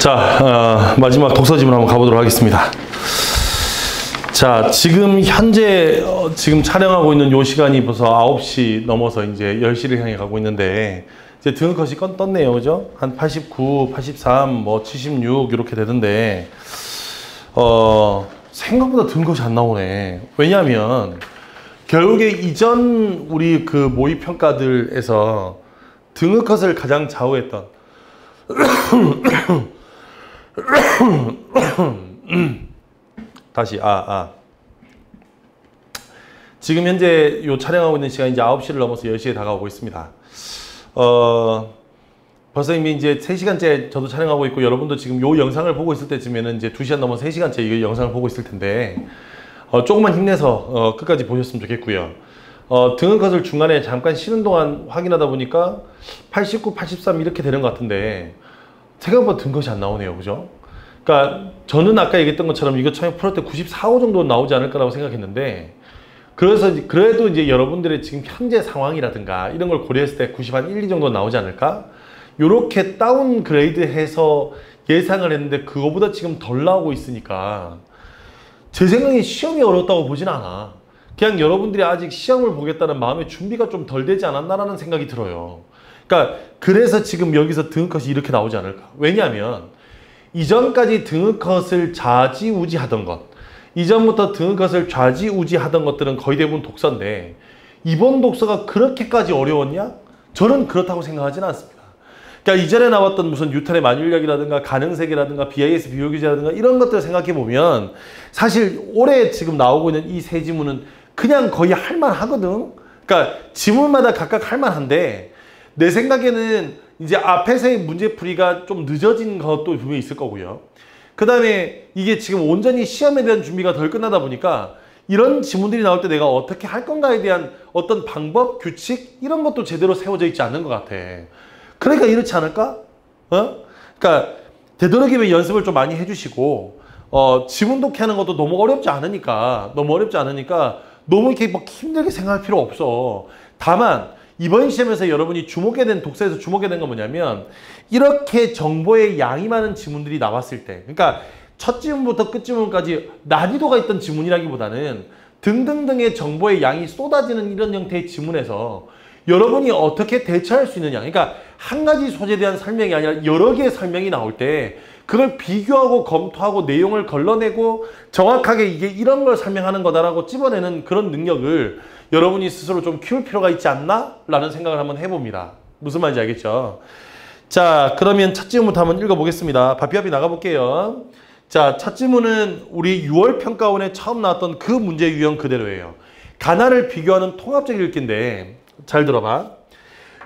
자, 마지막 독서 지문 한번 가보도록 하겠습니다. 자, 지금 현재 지금 촬영하고 있는 요 시간이 벌써 9시 넘어서 이제 10시를 향해 가고 있는데 이제 등급컷이 떴네요. 그죠? 한 89, 83, 뭐 76 이렇게 되던데 생각보다 등급컷이 안 나오네. 왜냐하면 결국에 이전 우리 그 모의 평가들에서 등급컷을 가장 좌우했던 다시 지금 현재 요 촬영하고 있는 시간이 이제 9시를 넘어서 10시에 다가오고 있습니다. 벌써 이미 이제 3시간째 저도 촬영하고 있고 여러분도 지금 요 영상을 보고 있을 때쯤에는 이제 2시간 넘어 3시간째 이 영상을 보고 있을 텐데 조금만 힘내서 끝까지 보셨으면 좋겠고요. 등급컷을 중간에 잠깐 쉬는 동안 확인하다 보니까 89, 83 이렇게 되는 것 같은데 생각보다 등급컷이 안 나오네요. 그죠? 그러니까 저는 아까 얘기했던 것처럼 이거 처음에 풀을 때 94, 5 정도 나오지 않을까라고 생각했는데 그래서 그래도 이제 여러분들의 지금 현재 상황이라든가 이런 걸 고려했을 때 90한 1, 2 정도 나오지 않을까? 요렇게 다운그레이드 해서 예상을 했는데 그거보다 지금 덜 나오고 있으니까 제 생각에 시험이 어렵다고 보진 않아. 그냥 여러분들이 아직 시험을 보겠다는 마음의 준비가 좀 덜 되지 않았나라는 생각이 들어요. 그러니까 그래서 지금 여기서 등급컷이 이렇게 나오지 않을까? 왜냐하면 이전까지 등급컷을 좌지우지하던 것, 이전부터 등급컷을 좌지우지하던 것들은 거의 대부분 독서인데 이번 독서가 그렇게까지 어려웠냐? 저는 그렇다고 생각하지는 않습니다. 그러니까 이전에 나왔던 무슨 뉴턴의 만율력이라든가 가능세계라든가 BIS 비교규제라든가 이런 것들을 생각해 보면 사실 올해 지금 나오고 있는 이 세 지문은 그냥 거의 할만하거든. 그러니까 지문마다 각각 할만한데 내 생각에는 이제 앞에서의 문제풀이가 좀 늦어진 것도 분명히 있을 거고요. 그 다음에 이게 지금 온전히 시험에 대한 준비가 덜 끝나다 보니까 이런 지문들이 나올 때 내가 어떻게 할 건가에 대한 어떤 방법, 규칙 이런 것도 제대로 세워져 있지 않는 것 같아. 그러니까 이렇지 않을까? 그러니까 되도록이면 연습을 좀 많이 해주시고 지문 독해하는 것도 너무 어렵지 않으니까 너무 이렇게 막 힘들게 생각할 필요 없어. 다만 이번 시험에서 여러분이 주목해야 된 독서에서 주목해야 된 건 뭐냐면 이렇게 정보의 양이 많은 지문들이 나왔을 때 그러니까 첫 지문부터 끝 지문까지 난이도가 있던 지문이라기보다는 등등등의 정보의 양이 쏟아지는 이런 형태의 지문에서 여러분이 어떻게 대처할 수 있느냐 그러니까 한 가지 소재에 대한 설명이 아니라 여러 개의 설명이 나올 때 그걸 비교하고 검토하고 내용을 걸러내고 정확하게 이게 이런 걸 설명하는 거다라고 찝어내는 그런 능력을 여러분이 스스로 좀 키울 필요가 있지 않나? 라는 생각을 한번 해봅니다. 무슨 말인지 알겠죠? 자, 그러면 첫 지문부터 한번 읽어보겠습니다. 바삐바삐 나가볼게요. 자, 첫 지문은 우리 6월 평가원에 처음 나왔던 그 문제 유형 그대로예요. 가나를 비교하는 통합적 읽기인데 잘 들어봐.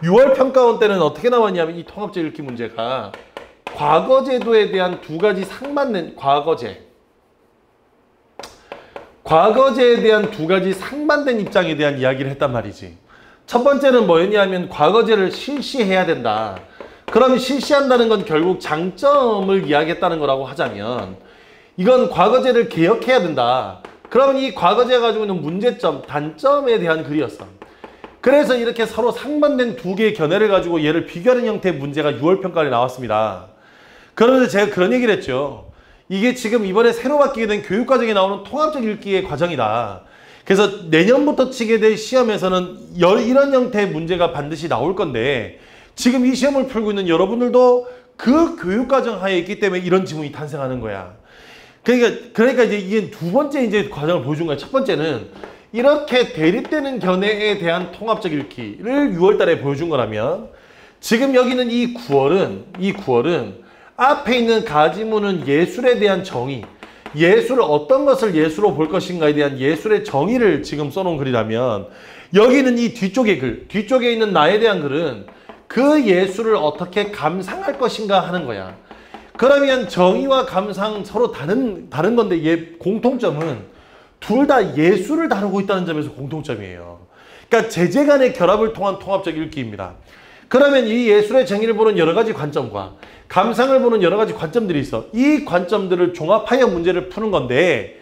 6월 평가원 때는 어떻게 나왔냐면 이 통합적 읽기 문제가 과거제도에 대한 두 가지 상반된 과거제에 대한 두 가지 상반된 입장에 대한 이야기를 했단 말이지. 첫 번째는 뭐였냐면 과거제를 실시해야 된다. 그럼 실시한다는 건 결국 장점을 이야기했다는 거라고 하자면 이건 과거제를 개혁해야 된다. 그러면 이 과거제가 가지고 있는 문제점, 단점에 대한 글이었어. 그래서 이렇게 서로 상반된 두 개의 견해를 가지고 얘를 비교하는 형태의 문제가 6월 평가에 나왔습니다. 그런데 제가 그런 얘기를 했죠. 이게 지금 이번에 새로 바뀌게 된 교육과정에 나오는 통합적 읽기의 과정이다. 그래서 내년부터 치게 될 시험에서는 이런 형태의 문제가 반드시 나올 건데 지금 이 시험을 풀고 있는 여러분들도 그 교육과정 하에 있기 때문에 이런 지문이 탄생하는 거야. 그러니까 이제 이게 두 번째 이제 과정을 보여준 거야. 첫 번째는 이렇게 대립되는 견해에 대한 통합적 읽기를 6월 달에 보여준 거라면 지금 여기는 이 9월은 앞에 있는 가지문은 예술에 대한 정의, 어떤 것을 예술로 볼 것인가에 대한 예술의 정의를 지금 써놓은 글이라면 여기는 이 뒤쪽의 글, 뒤쪽에 있는 나에 대한 글은 그 예술을 어떻게 감상할 것인가 하는 거야. 그러면 정의와 감상 서로 다른 건데 얘 공통점은 둘 다 예술을 다루고 있다는 점에서 공통점이에요. 그러니까 제재 간의 결합을 통한 통합적 읽기입니다. 그러면 이 예술의 정의를 보는 여러 가지 관점과 감상을 보는 여러 가지 관점들이 있어. 이 관점들을 종합하여 문제를 푸는 건데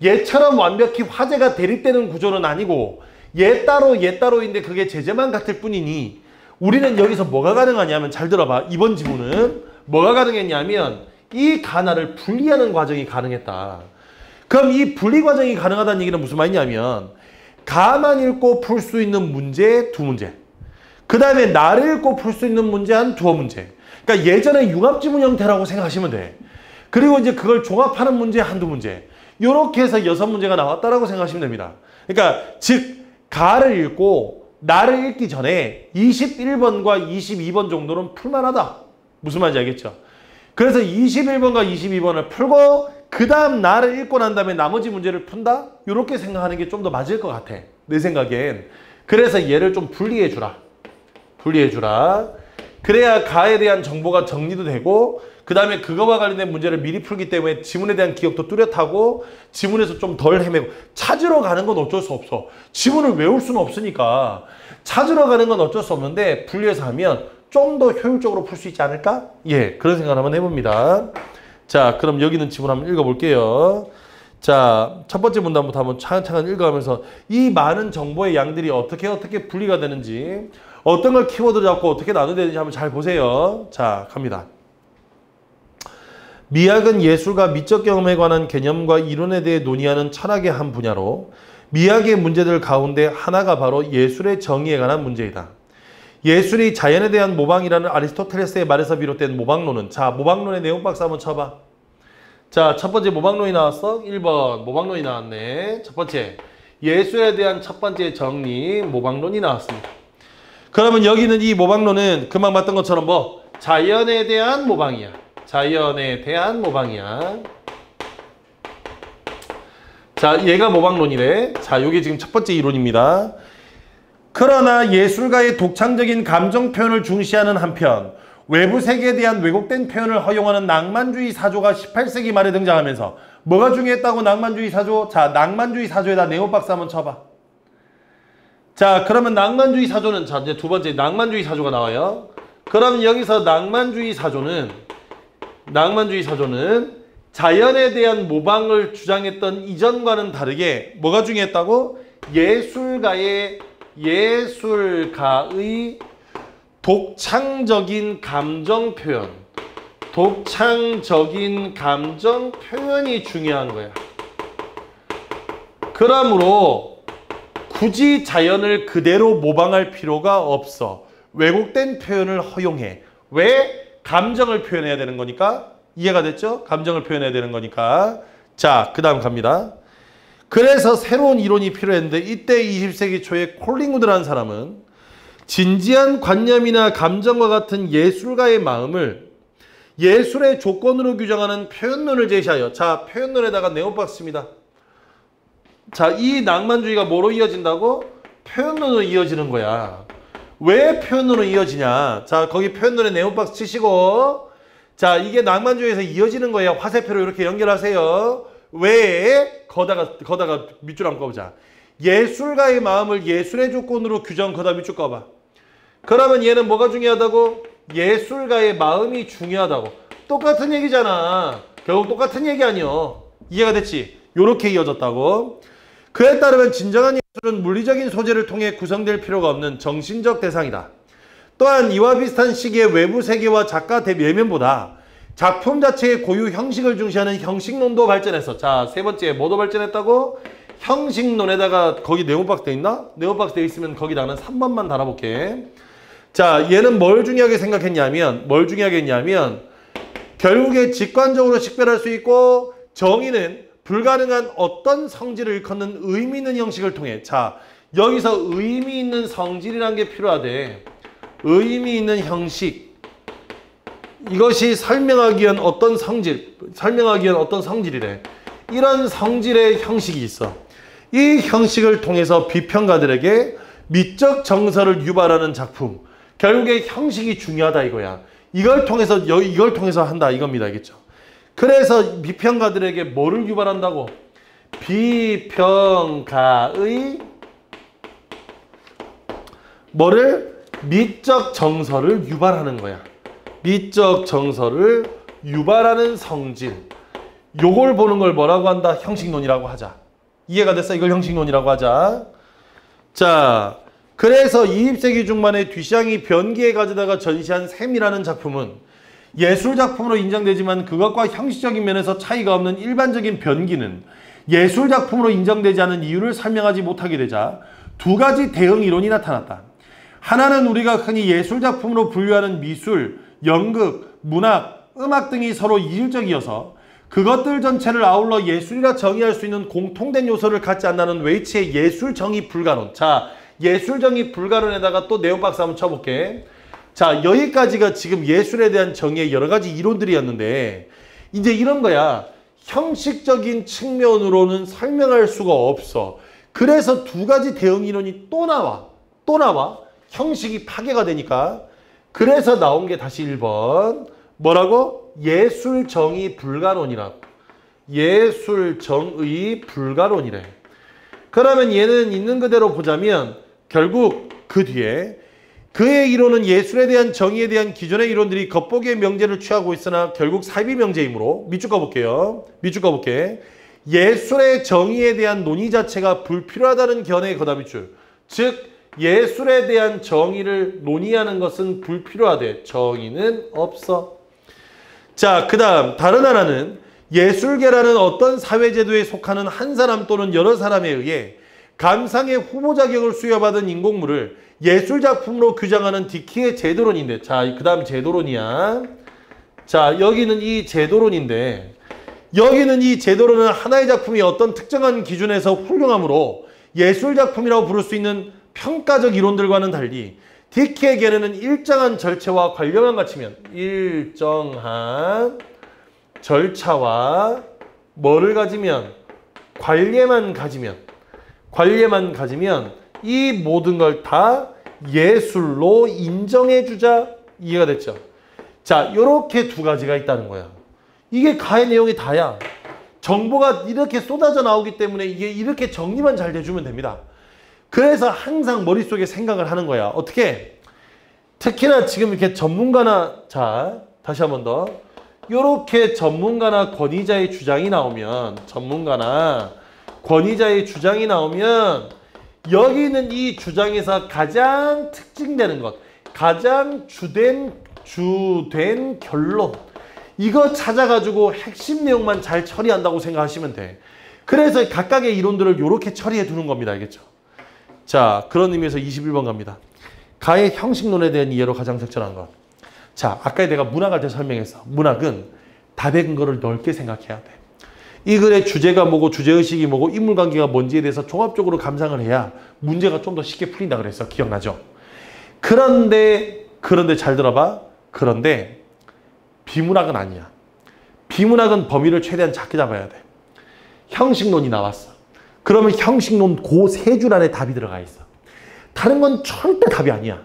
얘처럼 완벽히 화제가 대립되는 구조는 아니고 얘 따로인데 그게 제재만 같을 뿐이니 우리는 여기서 뭐가 가능하냐면 잘 들어봐. 이번 지문은 뭐가 가능했냐면 이 가나를 분리하는 과정이 가능했다. 그럼 이 분리 과정이 가능하다는 얘기는 무슨 말이냐면 가만 읽고 풀 수 있는 문제 2문제, 그 다음에 나를 읽고 풀 수 있는 문제 한 2문제. 그러니까 예전에 융합지문 형태라고 생각하시면 돼. 그리고 이제 그걸 종합하는 문제 한두 문제, 이렇게 해서 6문제가 나왔다라고 생각하시면 됩니다. 그러니까 즉 가를 읽고 나를 읽기 전에 21번과 22번 정도는 풀만하다. 무슨 말인지 알겠죠? 그래서 21번과 22번을 풀고 그 다음 나를 읽고 난 다음에 나머지 문제를 푼다? 이렇게 생각하는 게 좀 더 맞을 것 같아. 내 생각엔. 그래서 얘를 좀 분리해주라. 분리해주라. 그래야 가에 대한 정보가 정리도 되고 그 다음에 그거와 관련된 문제를 미리 풀기 때문에 지문에 대한 기억도 뚜렷하고 지문에서 좀 덜 헤매고 찾으러 가는 건 어쩔 수 없어. 지문을 외울 수는 없으니까 찾으러 가는 건 어쩔 수 없는데 분리해서 하면 좀 더 효율적으로 풀 수 있지 않을까? 예, 그런 생각을 한번 해봅니다. 자, 그럼 여기는 지문 한번 읽어볼게요. 자, 첫 번째 문단부터 한번 차근차근 읽어가면서 이 많은 정보의 양들이 어떻게 분리가 되는지, 어떤 걸 키워드 잡고 어떻게 나눠야 되는지 한번 잘 보세요. 자, 갑니다. 미학은 예술과 미적 경험에 관한 개념과 이론에 대해 논의하는 철학의 한 분야로 미학의 문제들 가운데 하나가 바로 예술의 정의에 관한 문제이다. 예술이 자연에 대한 모방이라는 아리스토텔레스의 말에서 비롯된 모방론은, 자, 모방론의 내용 박스 한번 쳐봐. 자, 첫 번째 모방론이 나왔어? 1번 모방론이 나왔네. 첫 번째 예술에 대한 첫 번째 정리 모방론이 나왔습니다. 그러면 여기는 이 모방론은 금방 봤던 것처럼 뭐 자연에 대한 모방이야. 자연에 대한 모방이야. 자, 얘가 모방론이래. 자, 요게 지금 첫 번째 이론입니다. 그러나 예술가의 독창적인 감정 표현을 중시하는 한편 외부 세계에 대한 왜곡된 표현을 허용하는 낭만주의 사조가 18세기 말에 등장하면서 뭐가 중요했다고 낭만주의 사조? 자, 낭만주의 사조에다 네오박스 한번 쳐봐. 자, 그러면 낭만주의 사조는, 자, 이제 두 번째 낭만주의 사조가 나와요. 그러면 여기서 낭만주의 사조는 자연에 대한 모방을 주장했던 이전과는 다르게 뭐가 중요했다고? 예술가의 독창적인 감정 표현이 중요한 거야. 그러므로 굳이 자연을 그대로 모방할 필요가 없어. 왜곡된 표현을 허용해. 왜? 감정을 표현해야 되는 거니까. 이해가 됐죠? 감정을 표현해야 되는 거니까. 자, 그 다음 갑니다. 그래서 새로운 이론이 필요했는데 이때 20세기 초에 콜링우드라는 사람은 진지한 관념이나 감정과 같은 예술가의 마음을 예술의 조건으로 규정하는 표현론을 제시하여, 자, 표현론에다가 네오박스입니다. 자, 이 낭만주의가 뭐로 이어진다고? 표현론으로 이어지는 거야. 왜 표현론으로 이어지냐? 자, 거기 표현론에 네오박스 치시고, 자, 이게 낭만주의에서 이어지는 거예요. 화살표로 이렇게 연결하세요. 왜? 거다가 밑줄 한번 꺼보자. 예술가의 마음을 예술의 조건으로 규정, 거다 밑줄 꺼봐. 그러면 얘는 뭐가 중요하다고? 예술가의 마음이 중요하다고. 똑같은 얘기잖아. 결국 똑같은 얘기 아니요. 이해가 됐지? 요렇게 이어졌다고. 그에 따르면 진정한 예술은 물리적인 소재를 통해 구성될 필요가 없는 정신적 대상이다. 또한 이와 비슷한 시기의 외부 세계와 작가 외면보다 작품 자체의 고유 형식을 중시하는 형식론도 발전했어. 자, 세 번째 뭐도 발전했다고? 형식론에다가 거기 네오박스 돼 있나? 네오박스 돼 있으면 거기다가는 3번만 달아볼게. 자, 얘는 뭘 중요하게 생각했냐면 결국에 직관적으로 식별할 수 있고 정의는 불가능한 어떤 성질을 일컫는 의미 있는 형식을 통해, 자, 여기서 의미 있는 성질이라는 게 필요하대. 의미 있는 형식. 이것이 설명하기 위한 어떤 성질이래. 이런 성질의 형식이 있어. 이 형식을 통해서 비평가들에게 미적 정서를 유발하는 작품. 결국에 형식이 중요하다 이거야. 이걸 통해서 한다 이겁니다. 알겠죠? 그래서 비평가들에게 뭐를 유발한다고? 비평가의 미적 정서를 유발하는 거야. 미적 정서를 유발하는 성질. 요걸 보는 걸 뭐라고 한다? 형식론이라고 하자. 이해가 됐어? 이걸 형식론이라고 하자. 자, 그래서 20세기 중반에 듀샹이 변기에 가져다가 전시한 샘이라는 작품은 예술작품으로 인정되지만 그것과 형식적인 면에서 차이가 없는 일반적인 변기는 예술작품으로 인정되지 않은 이유를 설명하지 못하게 되자 두 가지 대응 이론이 나타났다. 하나는 우리가 흔히 예술작품으로 분류하는 미술, 연극, 문학, 음악 등이 서로 이질적이어서 그것들 전체를 아울러 예술이라 정의할 수 있는 공통된 요소를 갖지 않는 웨이츠의 예술 정의 불가론. 자, 예술 정의 불가론에다가 또 네온박스 한번 쳐볼게. 자, 여기까지가 지금 예술에 대한 정의의 여러 가지 이론들이었는데 이제 이런 거야. 형식적인 측면으로는 설명할 수가 없어. 그래서 두 가지 대응 이론이 또 나와. 형식이 파괴가 되니까. 그래서 나온 게 다시 1번. 뭐라고? 예술 정의 불가론이라고. 예술 정의 불가론이래. 그러면 얘는 있는 그대로 보자면 결국 그 뒤에 그의 이론은 예술에 대한 정의에 대한 기존의 이론들이 겉보기의 명제를 취하고 있으나 결국 사이비 명제이므로 밑줄 까볼게요. 밑줄 까볼게. 예술의 정의에 대한 논의 자체가 불필요하다는 견해의 거다밑줄. 즉 예술에 대한 정의를 논의하는 것은 불필요하대. 정의는 없어. 자, 그 다음 다른 하나는 예술계라는 어떤 사회제도에 속하는 한 사람 또는 여러 사람에 의해 감상의 후보 자격을 수여받은 인공물을 예술작품으로 규정하는 디키의 제도론인데, 자, 그 다음 제도론이야. 자, 여기는 이 제도론인데, 여기는 이 제도론은 하나의 작품이 어떤 특정한 기준에서 훌륭함으로 예술작품이라고 부를 수 있는 평가적 이론들과는 달리 디키의 견해는 일정한 절차와 관련만 갖추면, 일정한 절차와 뭐를 가지면? 관례만 가지면 이 모든 걸 다 예술로 인정해주자. 이해가 됐죠? 자, 이렇게 두 가지가 있다는 거야. 이게 가의 내용이 다야. 정보가 이렇게 쏟아져 나오기 때문에 이게 이렇게 정리만 잘 돼주면 됩니다. 그래서 항상 머릿속에 생각을 하는 거야. 어떻게? 특히나 지금 이렇게 전문가나, 자, 다시 한 번 더. 이렇게 전문가나 권위자의 주장이 나오면, 여기는 이 주장에서 가장 특징되는 것, 가장 주된 결론, 이거 찾아가지고 핵심 내용만 잘 처리한다고 생각하시면 돼. 그래서 각각의 이론들을 이렇게 처리해 두는 겁니다. 알겠죠? 자, 그런 의미에서 21번 갑니다. 가의 형식론에 대한 이해로 가장 적절한 것. 자, 아까 내가 문학할 때 설명했어. 문학은 답의 근거를 넓게 생각해야 돼. 이 글의 주제가 뭐고 주제의식이 뭐고 인물관계가 뭔지에 대해서 종합적으로 감상을 해야 문제가 좀 더 쉽게 풀린다 그랬어. 기억나죠? 그런데 잘 들어봐. 그런데 비문학은 아니야. 비문학은 범위를 최대한 작게 잡아야 돼. 형식론이 나왔어. 그러면 형식론 그 세 줄 안에 답이 들어가 있어. 다른 건 절대 답이 아니야.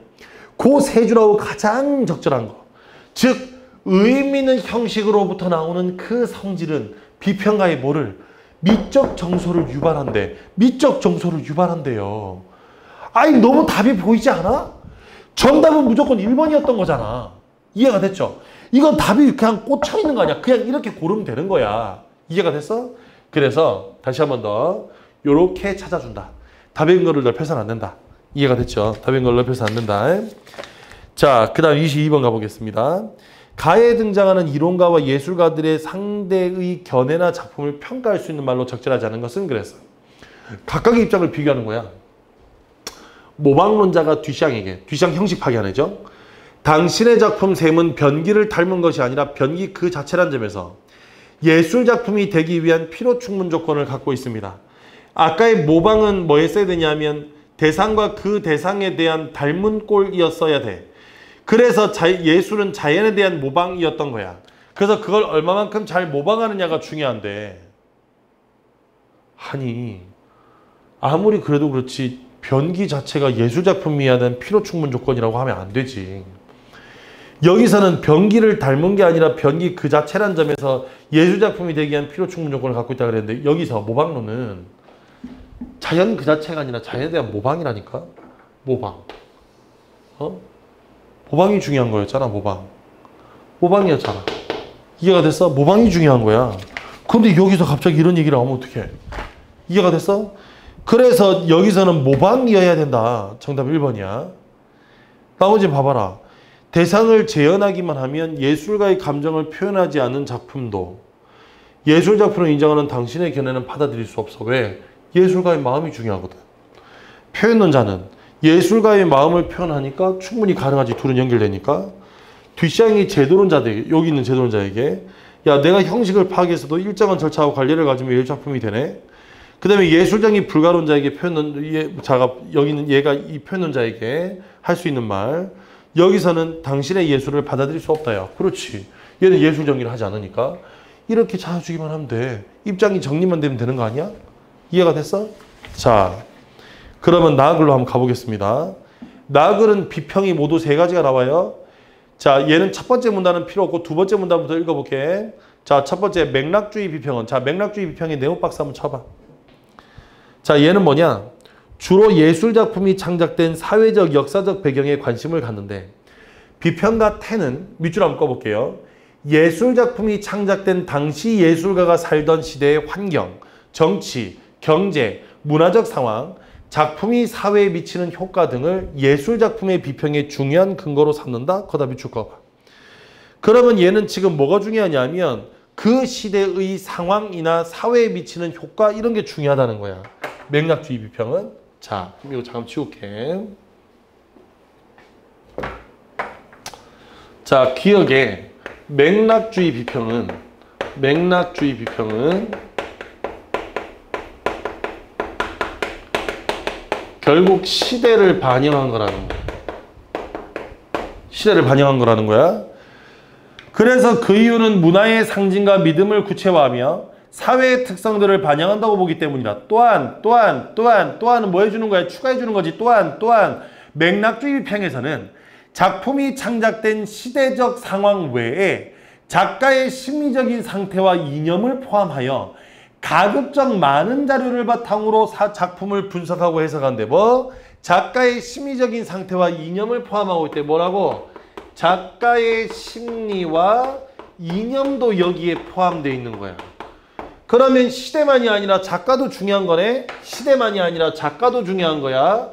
그 세 줄하고 가장 적절한 거. 즉 의미 있는 형식으로부터 나오는 그 성질은 비평가의 뭐를? 미적 정서를 유발한대. 미적 정서를 유발한대요. 아니 너무 답이 보이지 않아? 정답은 무조건 1번이었던 거잖아. 이해가 됐죠? 이건 답이 그냥 꽂혀 있는 거 아니야. 그냥 이렇게 고르면 되는 거야. 이해가 됐어? 그래서 다시 한 번 더 요렇게 찾아준다. 답의 근거를 넓혀서는 안 된다. 이해가 됐죠? 답의 근거를 넓혀서는 안 된다. 자, 그 다음 22번 가보겠습니다. 가에 등장하는 이론가와 예술가들의 상대의 견해나 작품을 평가할 수 있는 말로 적절하지 않은 것은 그랬어. 각각의 입장을 비교하는 거야. 모방론자가 듀샹에게, 듀샹 형식 파괴하네죠. 당신의 작품 셈은 변기를 닮은 것이 아니라 변기 그 자체란 점에서 예술작품이 되기 위한 필요 충분 조건을 갖고 있습니다. 아까의 모방은 뭐에 써야 되냐면 대상과 그 대상에 대한 닮은 꼴이었어야 돼. 그래서 예술은 자연에 대한 모방이었던 거야. 그래서 그걸 얼마만큼 잘 모방하느냐가 중요한데, 아니 아무리 그래도 그렇지 변기 자체가 예술작품이어야 되는 필요 충분 조건이라고 하면 안 되지. 여기서는 변기를 닮은 게 아니라 변기 그 자체란 점에서 예술작품이 되기 위한 필요 충분 조건을 갖고 있다 그랬는데, 여기서 모방론은 자연 그 자체가 아니라 자연에 대한 모방이라니까. 모방. 모방이 중요한 거였잖아. 모방이었잖아. 이해가 됐어? 모방이 중요한 거야. 그런데 여기서 갑자기 이런 얘기를 하면 어떡해? 이해가 됐어? 그래서 여기서는 모방이어야 된다. 정답 1번이야. 나머지 봐봐라. 대상을 재현하기만 하면 예술가의 감정을 표현하지 않은 작품도 예술 작품을 인정하는 당신의 견해는 받아들일 수 없어. 왜? 예술가의 마음이 중요하거든. 표현론자는 예술가의 마음을 표현하니까 충분히 가능하지. 둘은 연결되니까. 뒷샹이 제도론자들, 여기 있는 제도론자에게 야, 내가 형식을 파악해서도 일정한 절차와 관리를 가지면 예술 작품이 되네. 그 다음에 예술적인 불가론자에게 표현론자가 여기는 얘가 이 표현론자에게 할 수 있는 말, 여기서는 당신의 예술을 받아들일 수 없다야. 그렇지. 얘는 예술 정리를 하지 않으니까 이렇게 찾아주기만 하면 돼. 입장이 정리만 되면 되는 거 아니야? 이해가 됐어? 자, 그러면 나글로 한번 가보겠습니다. 나글은 비평이 모두 세 가지가 나와요. 자, 얘는 첫 번째 문단은 필요 없고 두 번째 문단부터 읽어볼게. 자, 첫 번째 맥락주의 비평은, 자, 맥락주의 비평의 네모박스 한번 쳐봐. 자, 얘는 뭐냐? 주로 예술작품이 창작된 사회적, 역사적 배경에 관심을 갖는데, 비평가 태는 밑줄 한번 꺼볼게요. 예술작품이 창작된 당시 예술가가 살던 시대의 환경, 정치, 경제, 문화적 상황, 작품이 사회에 미치는 효과 등을 예술작품의 비평의 중요한 근거로 삼는다. 거다 밑줄 꺼봐. 그러면 얘는 지금 뭐가 중요하냐면 그 시대의 상황이나 사회에 미치는 효과 이런 게 중요하다는 거야. 맥락주의 비평은. 자, 이거 잠깐 치울게. 자, 기억에 맥락주의 비평은 결국 시대를 반영한 거라는 거야. 시대를 반영한 거라는 거야. 그래서 그 이유는 문화의 상징과 믿음을 구체화하며 사회의 특성들을 반영한다고 보기 때문이다. 또한은 뭐 해주는 거야? 추가해주는 거지. 또한 맥락주의 비평에서는 작품이 창작된 시대적 상황 외에 작가의 심리적인 상태와 이념을 포함하여 가급적 많은 자료를 바탕으로 작품을 분석하고 해석하는데 뭐? 작가의 심리적인 상태와 이념을 포함하고 있대. 뭐라고? 작가의 심리와 이념도 여기에 포함되어 있는 거야. 그러면 시대만이 아니라 작가도 중요한 거네? 시대만이 아니라 작가도 중요한 거야.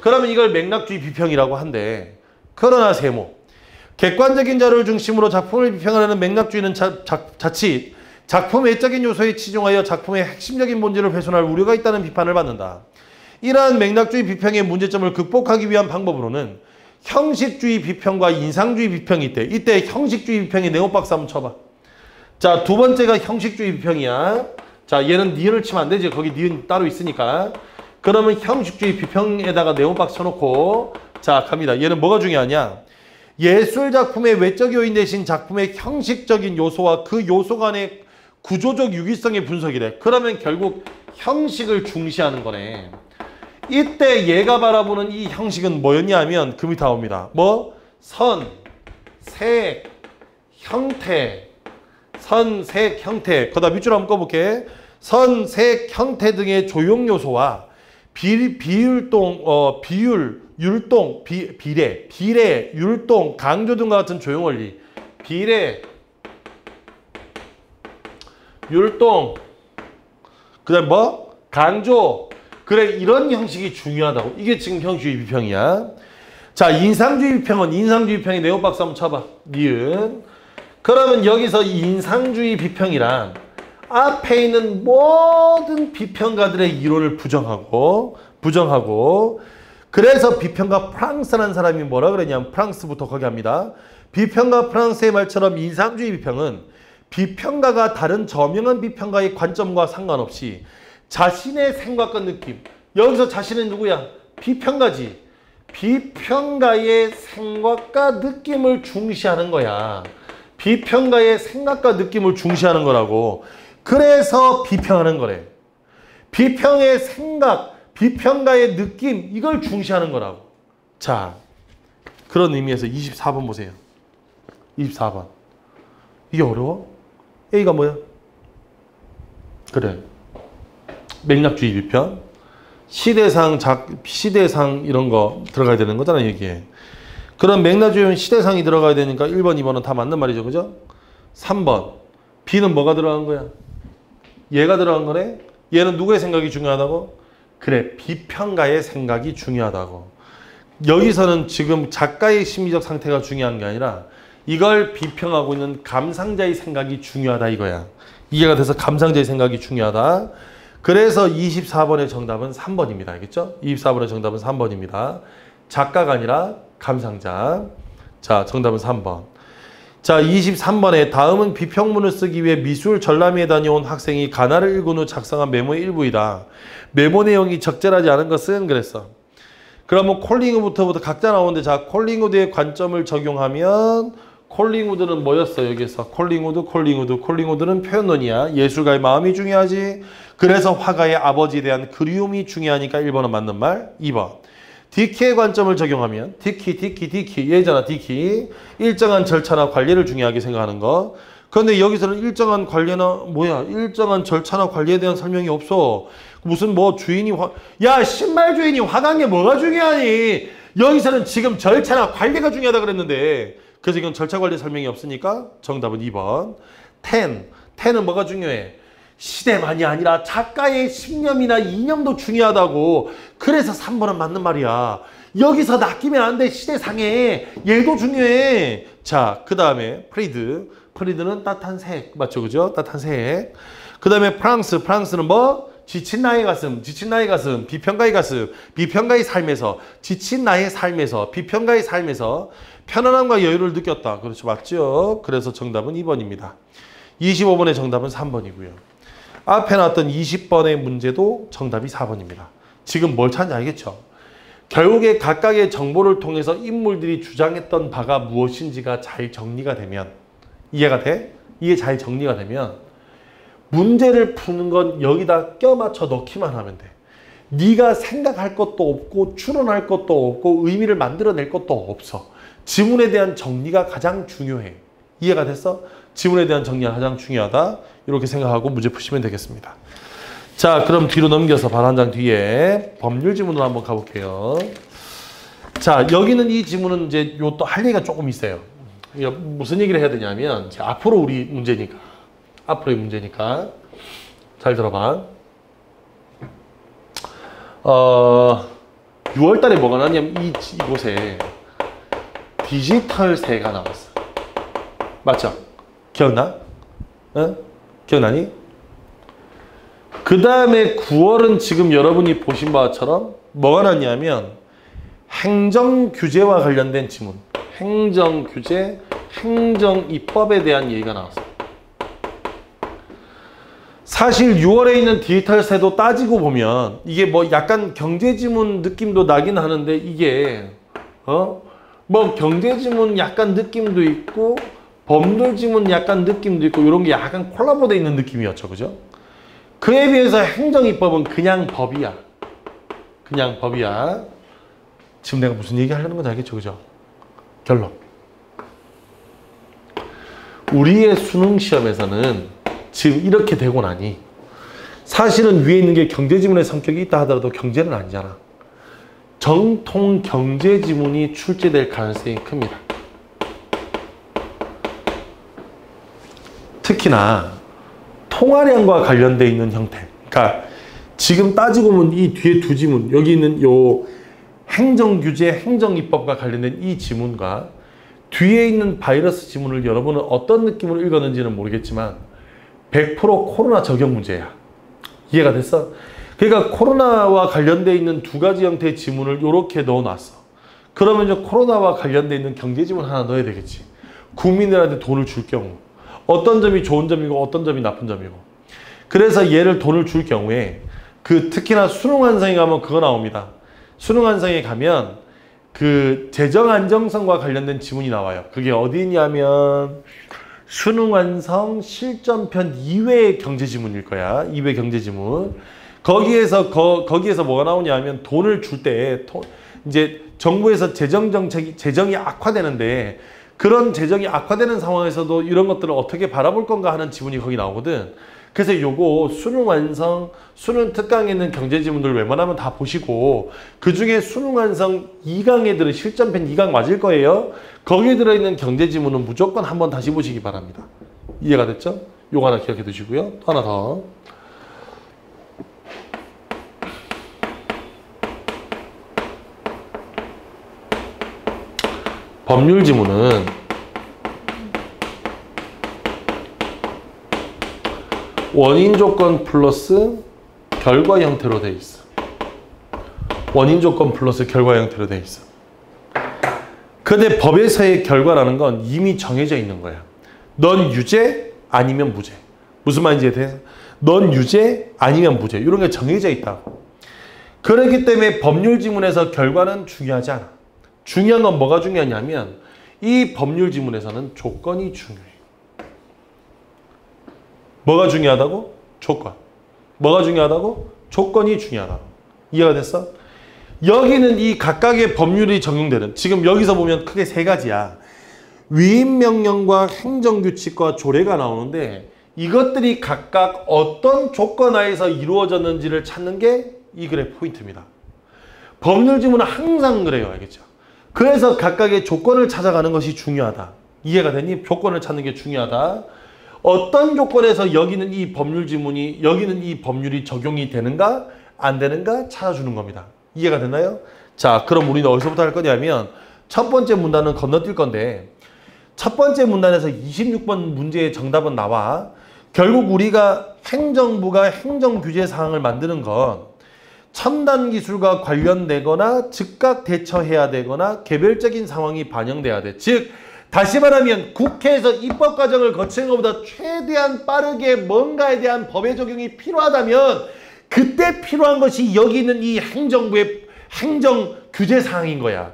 그러면 이걸 맥락주의 비평이라고 한대. 그러나 세모. 객관적인 자료를 중심으로 작품을 비평하는 맥락주의는 자칫 작품 외적인 요소에 치중하여 작품의 핵심적인 본질을 훼손할 우려가 있다는 비판을 받는다. 이러한 맥락주의 비평의 문제점을 극복하기 위한 방법으로는 형식주의 비평과 인상주의 비평이 있대. 이때 형식주의 비평의 네모박스 한번 쳐봐. 자, 두 번째가 형식주의 비평이야. 자, 얘는 니은을 치면 안 되지. 거기 니은 따로 있으니까. 그러면 형식주의 비평에다가 네모박스 쳐놓고 자, 갑니다. 얘는 뭐가 중요하냐? 예술작품의 외적 요인 대신 작품의 형식적인 요소와 그 요소 간의 구조적 유기성의 분석이래. 그러면 결국 형식을 중시하는 거네. 이때 얘가 바라보는 이 형식은 뭐였냐 하면 그 밑에 나옵니다. 뭐? 선, 색, 형태. 선, 색, 형태. 거기다 밑줄 한번 꺼볼게. 선, 색, 형태 등의 조형 요소와 비율동, 율동, 비례, 율동, 강조 등과 같은 조형 원리. 비례, 율동, 그 다음 뭐? 강조. 그래, 이런 형식이 중요하다고. 이게 지금 형식주의 비평이야. 자, 인상주의 비평은 인상주의 비평의 네모박스 한번 쳐봐. 니은. 그러면 여기서 인상주의 비평이란 앞에 있는 모든 비평가들의 이론을 부정하고 그래서 비평가 프랑스라는 사람이 뭐라 그랬냐면 프랑스부터 거기 합니다. 비평가 프랑스의 말처럼 인상주의 비평은 비평가가 다른 저명한 비평가의 관점과 상관없이 자신의 생각과 느낌, 여기서 자신은 누구야? 비평가지. 비평가의 생각과 느낌을 중시하는 거야. 비평가의 생각과 느낌을 중시하는 거라고. 그래서 비평하는 거래. 비평의 생각, 비평가의 느낌, 이걸 중시하는 거라고. 자, 그런 의미에서 24번 보세요. 24번. 이게 어려워? A가 뭐야? 그래. 맥락주의 비평. 시대상 이런 거 들어가야 되는 거잖아, 여기에. 그럼 맥락주의는 시대상이 들어가야 되니까 1번, 2번은 다 맞는 말이죠. 그죠? 3번. B는 뭐가 들어간 거야? 얘가 들어간 거네? 얘는 누구의 생각이 중요하다고? 그래, 비평가의 생각이 중요하다고. 여기서는 지금 작가의 심리적 상태가 중요한 게 아니라 이걸 비평하고 있는 감상자의 생각이 중요하다 이거야. 이해가 돼서 감상자의 생각이 중요하다. 그래서 24번의 정답은 3번입니다. 알겠죠? 24번의 정답은 3번입니다. 작가가 아니라 감상자. 자, 정답은 3번. 자, 23번에 다음은 비평문을 쓰기 위해 미술 전람회에 다녀온 학생이 가나를 읽은 후 작성한 메모의 일부이다. 메모 내용이 적절하지 않은 것은 그랬어. 그러면 콜링우드부터 각자 나오는데 자, 콜링우드의 관점을 적용하면 콜링우드는 뭐였어? 여기서 콜링우드는 표현론이야. 예술가의 마음이 중요하지. 그래서 화가의 아버지에 대한 그리움이 중요하니까 1번은 맞는 말. 2번. 디키의 관점을 적용하면 디키 얘잖아. 디키. 일정한 절차나 관리를 중요하게 생각하는 거. 그런데 여기서는 일정한 관리나 일정한 절차나 관리에 대한 설명이 없어. 무슨 뭐 주인이 야, 신발 주인이 화가인 게 뭐가 중요하니? 여기서는 지금 절차나 관리가 중요하다 그랬는데 그래서 이건 절차 관리 설명이 없으니까 정답은 2번. 10은 뭐가 중요해? 시대만이 아니라 작가의 신념이나 이념도 중요하다고. 그래서 3번은 맞는 말이야. 여기서 낚이면 안 돼. 시대상에. 얘도 중요해. 자, 그 다음에 프리드는 따뜻한 색. 맞죠? 그죠? 따뜻한 색. 그 다음에 프랑스는 뭐? 지친 나의 가슴, 비평가의 가슴, 비평가의 삶에서, 지친 나의 삶에서, 비평가의 삶에서 편안함과 여유를 느꼈다. 그렇죠. 맞죠? 그래서 정답은 2번입니다. 25번의 정답은 3번이고요. 앞에 나왔던 20번의 문제도 정답이 4번입니다. 지금 뭘 찾는지 알겠죠? 결국에 각각의 정보를 통해서 인물들이 주장했던 바가 무엇인지가 잘 정리가 되면 이해가 돼? 이게 잘 정리가 되면 문제를 푸는 건 여기다 껴맞춰 넣기만 하면 돼. 네가 생각할 것도 없고 추론할 것도 없고 의미를 만들어낼 것도 없어. 지문에 대한 정리가 가장 중요해. 이해가 됐어? 지문에 대한 정리가 가장 중요하다. 이렇게 생각하고 문제 푸시면 되겠습니다. 자, 그럼 뒤로 넘겨서 바로 한 장 뒤에 법률 지문으로 한번 가볼게요. 자, 여기는 이 지문은 이제 요 또 할 얘기가 조금 있어요. 무슨 얘기를 해야 되냐면 이제 앞으로 우리 문제니까. 앞으로의 문제니까. 잘 들어봐. 6월 달에 뭐가 나냐면 이곳에 디지털세가 나왔어. 맞죠? 기억나? 어? 기억나니? 그 다음에 9월은 지금 여러분이 보신 바처럼 뭐가 났냐면 행정규제와 관련된 지문. 행정규제, 행정입법에 대한 얘기가 나왔어. 사실 6월에 있는 디지털세도 따지고 보면 이게 뭐 약간 경제지문 느낌도 나긴 하는데 이게 뭐 경제지문 약간 느낌도 있고 법률지문 약간 느낌도 있고 이런 게 약간 콜라보되어 있는 느낌이었죠. 그죠? 그에 비해서 행정입법은 그냥 법이야. 그냥 법이야. 지금 내가 무슨 얘기 하려는 건지 알겠죠? 그죠? 결론. 우리의 수능시험에서는 지금 이렇게 되고 나니 사실은 위에 있는 게 경제지문의 성격이 있다 하더라도 경제는 아니잖아. 정통 경제지문이 출제될 가능성이 큽니다. 특히나 통화량과 관련돼 있는 형태. 그러니까 지금 따지고 보면 이 뒤에 두 지문, 여기 있는 요 행정규제, 행정입법과 관련된 이 지문과 뒤에 있는 바이러스 지문을 여러분은 어떤 느낌으로 읽었는지는 모르겠지만 100% 코로나 적용 문제야. 이해가 됐어? 그러니까 코로나와 관련돼 있는 두 가지 형태의 지문을 이렇게 넣어놨어. 그러면 이제 코로나와 관련돼 있는 경제지문 하나 넣어야 되겠지. 국민들한테 돈을 줄 경우 어떤 점이 좋은 점이고 어떤 점이 나쁜 점이고. 그래서 얘를 돈을 줄 경우에 특히나 수능완성에 가면 그거 나옵니다. 수능완성에 가면 그 재정 안정성과 관련된 지문이 나와요. 그게 어디 있냐면 수능완성 실전편 2회 경제지문일 거야. 2회 경제지문. 거기에서 뭐가 나오냐 하면 돈을 줄 때 이제 정부에서 재정이 악화되는데 그런 재정이 악화되는 상황에서도 이런 것들을 어떻게 바라볼 건가 하는 지문이 거기 나오거든. 그래서 요거 수능완성, 수능 특강에 있는 경제지문들 웬만하면 다 보시고 그 중에 수능완성 2강 애들은 실전편 2강 맞을 거예요. 거기에 들어있는 경제지문은 무조건 한번 다시 보시기 바랍니다. 이해가 됐죠? 요거 하나 기억해 두시고요. 또 하나 더. 법률 지문은 원인 조건 플러스 결과 형태로 돼 있어. 원인 조건 플러스 결과 형태로 돼 있어. 근데 법에서의 결과라는 건 이미 정해져 있는 거야. 넌 유죄 아니면 무죄. 무슨 말인지 대해서 넌 유죄 아니면 무죄. 이런 게 정해져 있다고. 그렇기 때문에 법률 지문에서 결과는 중요하지 않아. 중요한 건 뭐가 중요하냐면 이 법률 지문에서는 조건이 중요해. 뭐가 중요하다고? 조건. 뭐가 중요하다고? 조건이 중요하다고. 이해가 됐어? 여기는 이 각각의 법률이 적용되는, 지금 여기서 보면 크게 세 가지야. 위임명령과 행정규칙과 조례가 나오는데 이것들이 각각 어떤 조건 하에서 이루어졌는지를 찾는 게 이 글의 포인트입니다. 법률 지문은 항상 그래요. 알겠죠? 그래서 각각의 조건을 찾아가는 것이 중요하다. 이해가 되니? 조건을 찾는 게 중요하다. 어떤 조건에서 여기는 이 법률 지문이, 여기는 이 법률이 적용이 되는가 안 되는가 찾아주는 겁니다. 이해가 됐나요? 자, 그럼 우리는 어디서부터 할 거냐면 첫 번째 문단은 건너뛸 건데 첫 번째 문단에서 26번 문제의 정답은 나와. 결국 우리가 행정부가 행정규제 사항을 만드는 건 첨단 기술과 관련되거나 즉각 대처해야 되거나 개별적인 상황이 반영돼야 돼. 즉 다시 말하면 국회에서 입법 과정을 거치는 것보다 최대한 빠르게 뭔가에 대한 법의 적용이 필요하다면 그때 필요한 것이 여기 있는 이 행정부의 행정규제 사항인 거야.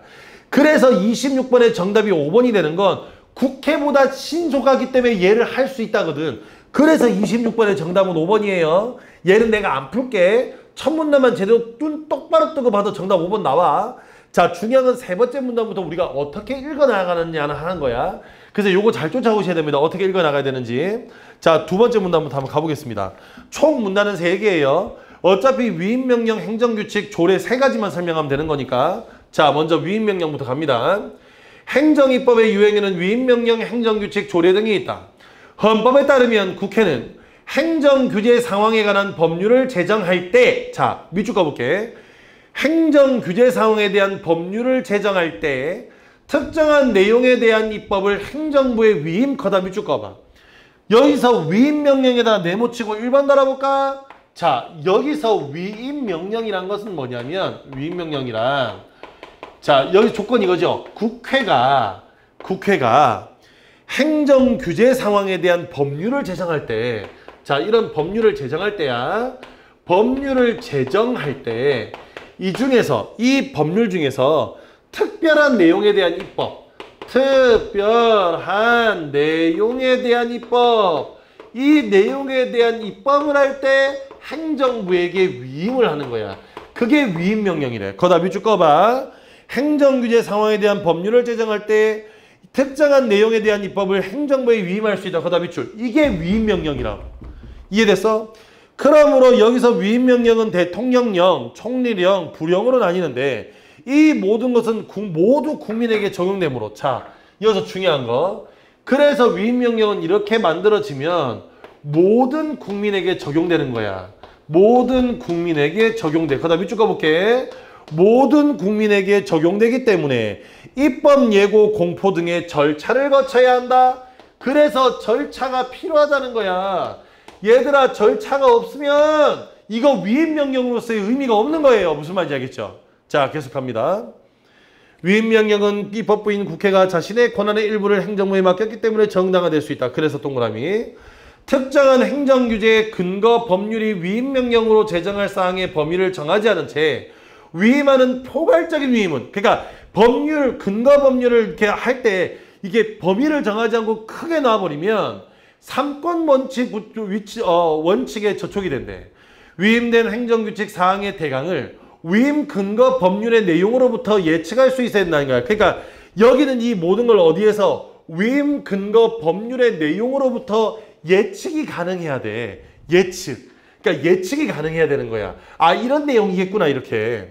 그래서 26번의 정답이 5번이 되는 건 국회보다 신속하기 때문에 얘를 할 수 있다거든. 그래서 26번의 정답은 5번이에요. 얘는 내가 안 풀게. 첫 문단만 제대로 눈 똑바로 뜨고 봐도 정답 5번 나와. 자, 중요한 건 세 번째 문단부터 우리가 어떻게 읽어나가느냐는 하는 거야. 그래서 요거 잘 쫓아오셔야 됩니다. 어떻게 읽어나가야 되는지. 자, 두 번째 문단부터 한번 가보겠습니다. 총 문단은 3개예요. 어차피 위임명령, 행정규칙, 조례 3가지만 설명하면 되는 거니까. 자, 먼저 위임명령부터 갑니다. 행정입법의 유행에는 위임명령, 행정규칙, 조례 등이 있다. 헌법에 따르면 국회는 행정규제 상황에 관한 법률을 제정할 때, 자, 밑줄 가볼게. 행정규제 상황에 대한 법률을 제정할 때 특정한 내용에 대한 입법을 행정부에 위임, 거다 밑줄 가봐. 여기서 위임명령에다 네모치고 1번 달아볼까? 자, 여기서 위임명령이란 것은 뭐냐면 위임명령이란, 자, 여기 조건 이거죠. 국회가 행정규제 상황에 대한 법률을 제정할 때, 자, 이런 법률을 제정할 때야. 법률을 제정할 때 이 중에서, 이 법률 중에서 특별한 내용에 대한 입법, 특별한 내용에 대한 입법, 이 내용에 대한 입법을 할 때 행정부에게 위임을 하는 거야. 그게 위임명령이래. 거다 밑줄 꺼봐. 행정규제 상황에 대한 법률을 제정할 때 특정한 내용에 대한 입법을 행정부에 위임할 수 있다. 거다 밑줄. 이게 위임명령이라고. 이해됐어? 그러므로 여기서 위임명령은 대통령령, 총리령, 부령으로 나뉘는데 이 모든 것은 모두 국민에게 적용되므로, 자, 여기서 중요한 거. 그래서 위임명령은 이렇게 만들어지면 모든 국민에게 적용되는 거야. 모든 국민에게 적용돼. 그 다음 밑줄 가볼게. 모든 국민에게 적용되기 때문에 입법 예고 공포 등의 절차를 거쳐야 한다. 그래서 절차가 필요하다는 거야. 얘들아, 절차가 없으면 이거 위임명령으로서의 의미가 없는 거예요. 무슨 말인지 알겠죠? 자, 계속합니다. 위임명령은 입법부인 국회가 자신의 권한의 일부를 행정부에 맡겼기 때문에 정당화될 수 있다. 그래서 동그라미. 특정한 행정규제의 근거 법률이 위임명령으로 제정할 사항의 범위를 정하지 않은 채 위임하는 포괄적인 위임은, 그러니까 법률, 근거 법률을 이렇게 할 때 이게 범위를 정하지 않고 크게 놔버리면 삼권 원칙 원칙에 저촉이 된대. 위임된 행정규칙 사항의 대강을 위임 근거 법률의 내용으로부터 예측할 수 있어야 된다는 거야. 그러니까 여기는 이 모든 걸 어디에서 위임 근거 법률의 내용으로부터 예측이 가능해야 돼. 예측. 그러니까 예측이 가능해야 되는 거야. 아, 이런 내용이겠구나, 이렇게.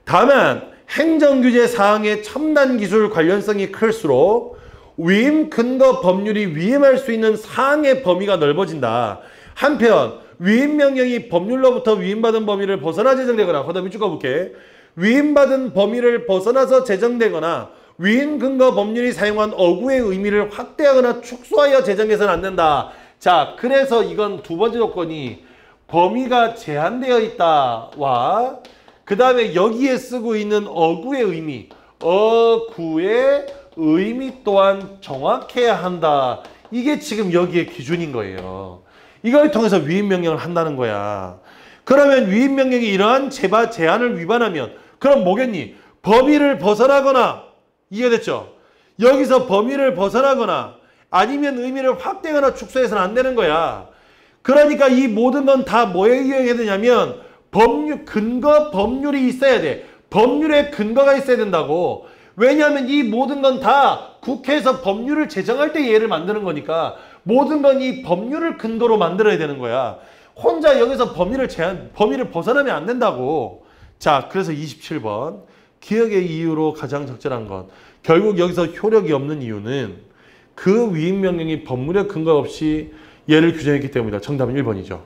다만 행정규제 사항의 첨단 기술 관련성이 클수록 위임 근거 법률이 위임할 수 있는 사항의 범위가 넓어진다. 한편 위임명령이 법률로부터 위임받은 범위를 벗어나 제정되거나, 거기다 밑줄 가볼게. 위임받은 범위를 벗어나서 제정되거나 위임 근거 법률이 사용한 어구의 의미를 확대하거나 축소하여 제정해서는 안 된다. 자, 그래서 이건 두 번째 조건이 범위가 제한되어 있다와 그 다음에 여기에 쓰고 있는 어구의 의미, 어구의 의미 또한 정확해야 한다. 이게 지금 여기에 기준인 거예요. 이걸 통해서 위임 명령을 한다는 거야. 그러면 위임 명령이 이러한 제한을 위반하면 그럼 뭐겠니? 범위를 벗어나거나, 이해됐죠? 여기서 범위를 벗어나거나 아니면 의미를 확대하거나 축소해서는 안 되는 거야. 그러니까 이 모든 건 다 뭐에 의해야 되냐면 근거 법률이 있어야 돼. 법률에 근거가 있어야 된다고. 왜냐하면 이 모든 건 다 국회에서 법률을 제정할 때 얘를 만드는 거니까 모든 건 이 법률을 근거로 만들어야 되는 거야. 혼자 여기서 범위를 벗어나면 안 된다고. 자, 그래서 27번. 기억의 이유로 가장 적절한 것. 결국 여기서 효력이 없는 이유는 그 위임 명령이 법률의 근거 없이 얘를 규정했기 때문이다. 정답은 1번이죠.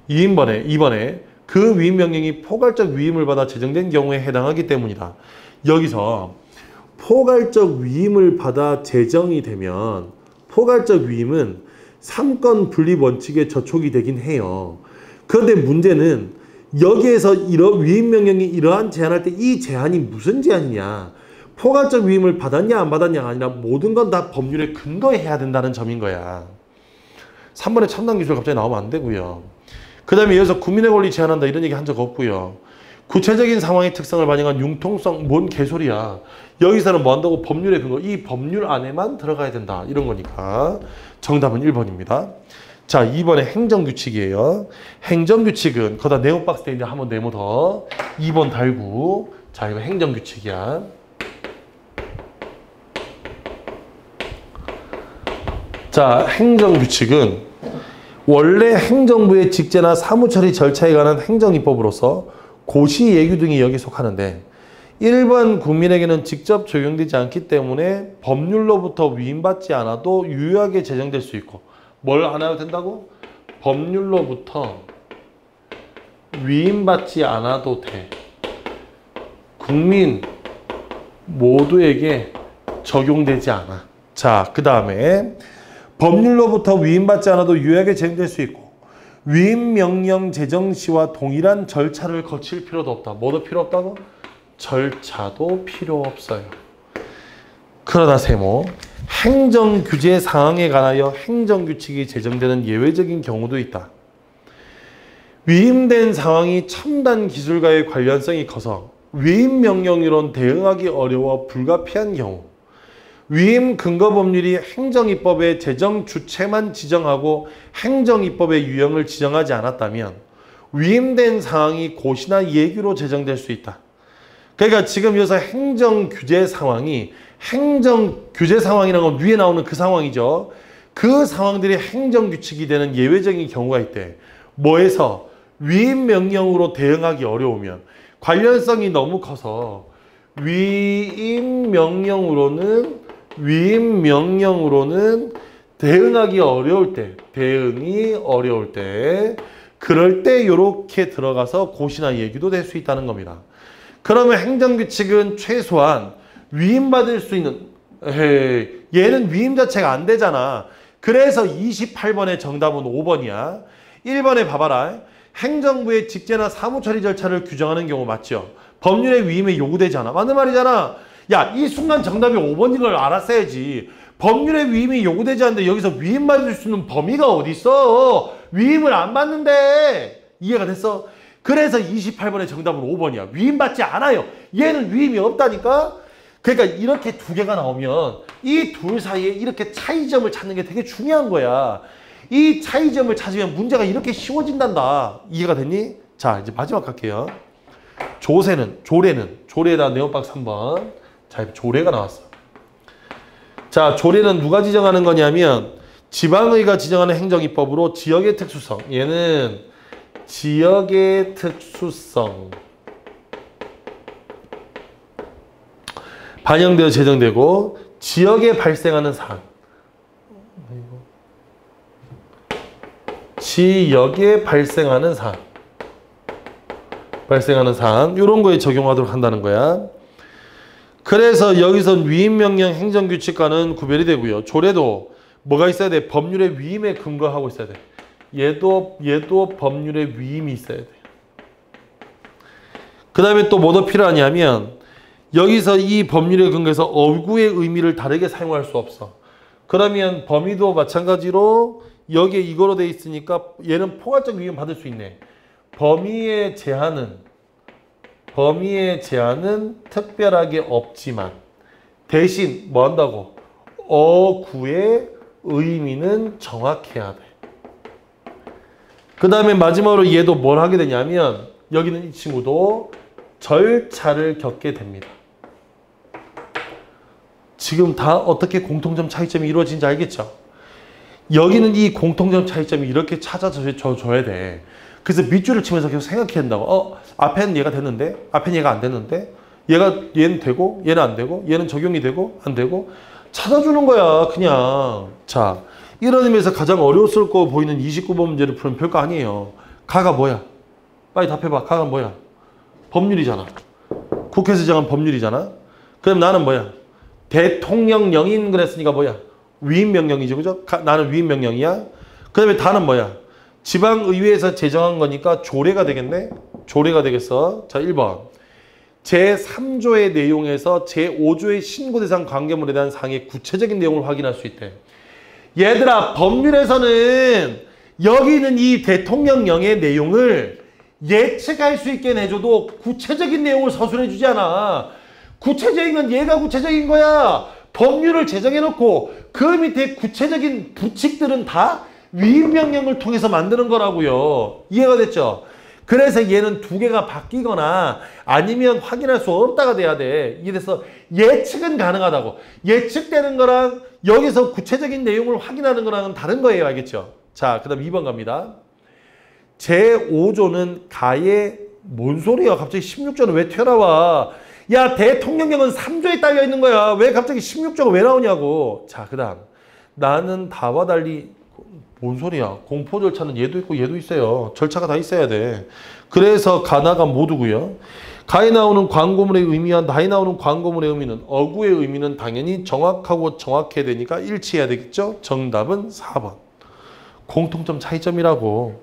2번에 그 위임 명령이 포괄적 위임을 받아 제정된 경우에 해당하기 때문이다. 여기서 포괄적 위임을 받아 제정이 되면 포괄적 위임은 3건 분립 원칙에 저촉이 되긴 해요. 그런데 문제는 여기에서 위임 명령이 이러한 제한할 때 이 제한이 무슨 제한이냐. 포괄적 위임을 받았냐 안 받았냐가 아니라 모든 건 다 법률에 근거해야 된다는 점인 거야. 3번에 첨단 기술 갑자기 나오면 안 되고요. 그 다음에 여기서 국민의 권리 제한한다 이런 얘기 한 적 없고요. 구체적인 상황의 특성을 반영한 융통성, 뭔 개소리야. 여기서는 뭐 한다고? 법률의 근거. 이 법률 안에만 들어가야 된다. 이런 거니까 정답은 1번입니다. 자, 2번에 행정규칙이에요. 행정규칙은 거기다 네모 박스 돼 있는데 한번 네모 더. 2번 달고. 자, 이거 행정규칙이야. 자, 행정규칙은 원래 행정부의 직제나 사무처리 절차에 관한 행정입법으로서 고시, 예규 등이 여기에 속하는데 일반 국민에게는 직접 적용되지 않기 때문에 법률로부터 위임받지 않아도 유효하게 제정될 수 있고 뭘 안 해도 된다고? 법률로부터 위임받지 않아도 돼. 국민 모두에게 적용되지 않아. 자, 그 다음에 법률로부터 위임받지 않아도 유효하게 제정될 수 있고 위임 명령 제정 시와 동일한 절차를 거칠 필요도 없다. 뭐도 필요 없다고? 절차도 필요 없어요. 그러나 세모 행정규제 사항에 관하여 행정규칙이 제정되는 예외적인 경우도 있다. 위임된 상황이 첨단 기술과의 관련성이 커서 위임 명령으론 대응하기 어려워 불가피한 경우 위임 근거 법률이 행정입법의 제정 주체만 지정하고 행정입법의 유형을 지정하지 않았다면 위임된 사항이 고시나 예규로 제정될 수 있다. 그러니까 지금 여기서 행정규제 상황이 행정규제 상황이라는 건 위에 나오는 그 상황이죠. 그 상황들이 행정규칙이 되는 예외적인 경우가 있대. 뭐에서? 위임 명령으로 대응하기 어려우면 관련성이 너무 커서 위임 명령으로는 대응하기 어려울 때, 그럴 때 이렇게 들어가서 고시나 예규도 될 수 있다는 겁니다. 그러면 행정규칙은 최소한 위임받을 수 있는, 얘는 위임 자체가 안 되잖아. 그래서 28번의 정답은 5번이야. 1번에 봐봐라. 행정부의 직제나 사무처리 절차를 규정하는 경우 맞죠? 법률의 위임에 요구되지 않아. 맞는 말이잖아. 야, 이 순간 정답이 5번인 걸 알았어야지. 법률의 위임이 요구되지 않는데 여기서 위임받을 수 있는 범위가 어디 있어? 위임을 안 받는데. 이해가 됐어? 그래서 28번의 정답은 5번이야. 위임받지 않아요. 얘는 위임이 없다니까? 그러니까 이렇게 두 개가 나오면 이 둘 사이에 이렇게 차이점을 찾는 게 되게 중요한 거야. 이 차이점을 찾으면 문제가 이렇게 쉬워진단다. 이해가 됐니? 자, 이제 마지막 할게요. 조례에다 네모박스 3번. 자, 조례가 나왔어. 자, 조례는 누가 지정하는 거냐면 지방의가 지정하는 행정입법으로 지역의 특수성. 얘는 지역의 특수성. 반영되어 제정되고 지역에 발생하는 사안. 지역에 발생하는 사안 이런 거에 적용하도록 한다는 거야. 그래서 여기서 위임명령 행정규칙과는 구별이 되고요. 조례도 뭐가 있어야 돼? 법률의 위임에 근거하고 있어야 돼. 얘도 법률의 위임이 있어야 돼. 그 다음에 또 뭐가 필요하냐면 여기서 이 법률에 근거해서 어구의 의미를 다르게 사용할 수 없어. 그러면 범위도 마찬가지로 여기에 이거로 돼 있으니까 얘는 포괄적 위임 받을 수 있네. 범위의 제한은 특별하게 없지만 대신 뭐 한다고? 어구의 의미는 정확해야 돼. 그 다음에 마지막으로 얘도 뭘 하게 되냐면 여기는 이 친구도 절차를 겪게 됩니다. 지금 다 어떻게 공통점 차이점이 이루어진지 알겠죠? 여기는 이 공통점 차이점이 이렇게 찾아줘야 돼. 그래서 밑줄을 치면서 계속 생각해야 된다고. 앞에는 얘가 됐는데, 앞에는 얘가 안 됐는데, 얘는 되고, 얘는 안 되고, 얘는 적용이 되고, 안 되고, 찾아주는 거야, 그냥. 자, 이런 의미에서 가장 어려웠을 거 보이는 29번 문제를 푸는 별거 아니에요. 가가 뭐야? 빨리 답해봐. 가가 뭐야? 법률이잖아. 국회에서 정한 법률이잖아. 그럼 나는 뭐야? 대통령령인 그랬으니까 뭐야? 위임명령이죠, 그죠? 나는 위임명령이야. 그 다음에 다는 뭐야? 지방의회에서 제정한 거니까 조례가 되겠네? 조례가 되겠어. 자, 1번. 제3조의 내용에서 제5조의 신고대상 관계물에 대한 사항의 구체적인 내용을 확인할 수 있대. 얘들아, 법률에서는 여기 있는 이 대통령령의 내용을 예측할 수 있게 내줘도 구체적인 내용을 서술해 주지 않아. 구체적인 건 얘가 구체적인 거야. 법률을 제정해놓고 그 밑에 구체적인 부칙들은 다 위임명령을 통해서 만드는 거라고요. 이해가 됐죠? 그래서 얘는 두 개가 바뀌거나 아니면 확인할 수 없다가 돼야 돼. 이래서 예측은 가능하다고. 예측되는 거랑 여기서 구체적인 내용을 확인하는 거랑은 다른 거예요. 알겠죠? 자, 그 다음 2번 갑니다. 제5조는 가에 뭔 소리야? 갑자기 16조는 왜 튀어나와? 야, 대통령령은 3조에 딸려 있는 거야. 왜 갑자기 16조가 왜 나오냐고. 자, 그 다음. 나는 다와 달리 뭔 소리야? 공포 절차는 얘도 있고 얘도 있어요. 절차가 다 있어야 돼. 그래서 가나가 모두고요. 가에 나오는 광고물의 의미와 나에 나오는 광고물의 의미는 어구의 의미는 당연히 정확하고 정확해야 되니까 일치해야 되겠죠? 정답은 4번. 공통점 차이점이라고.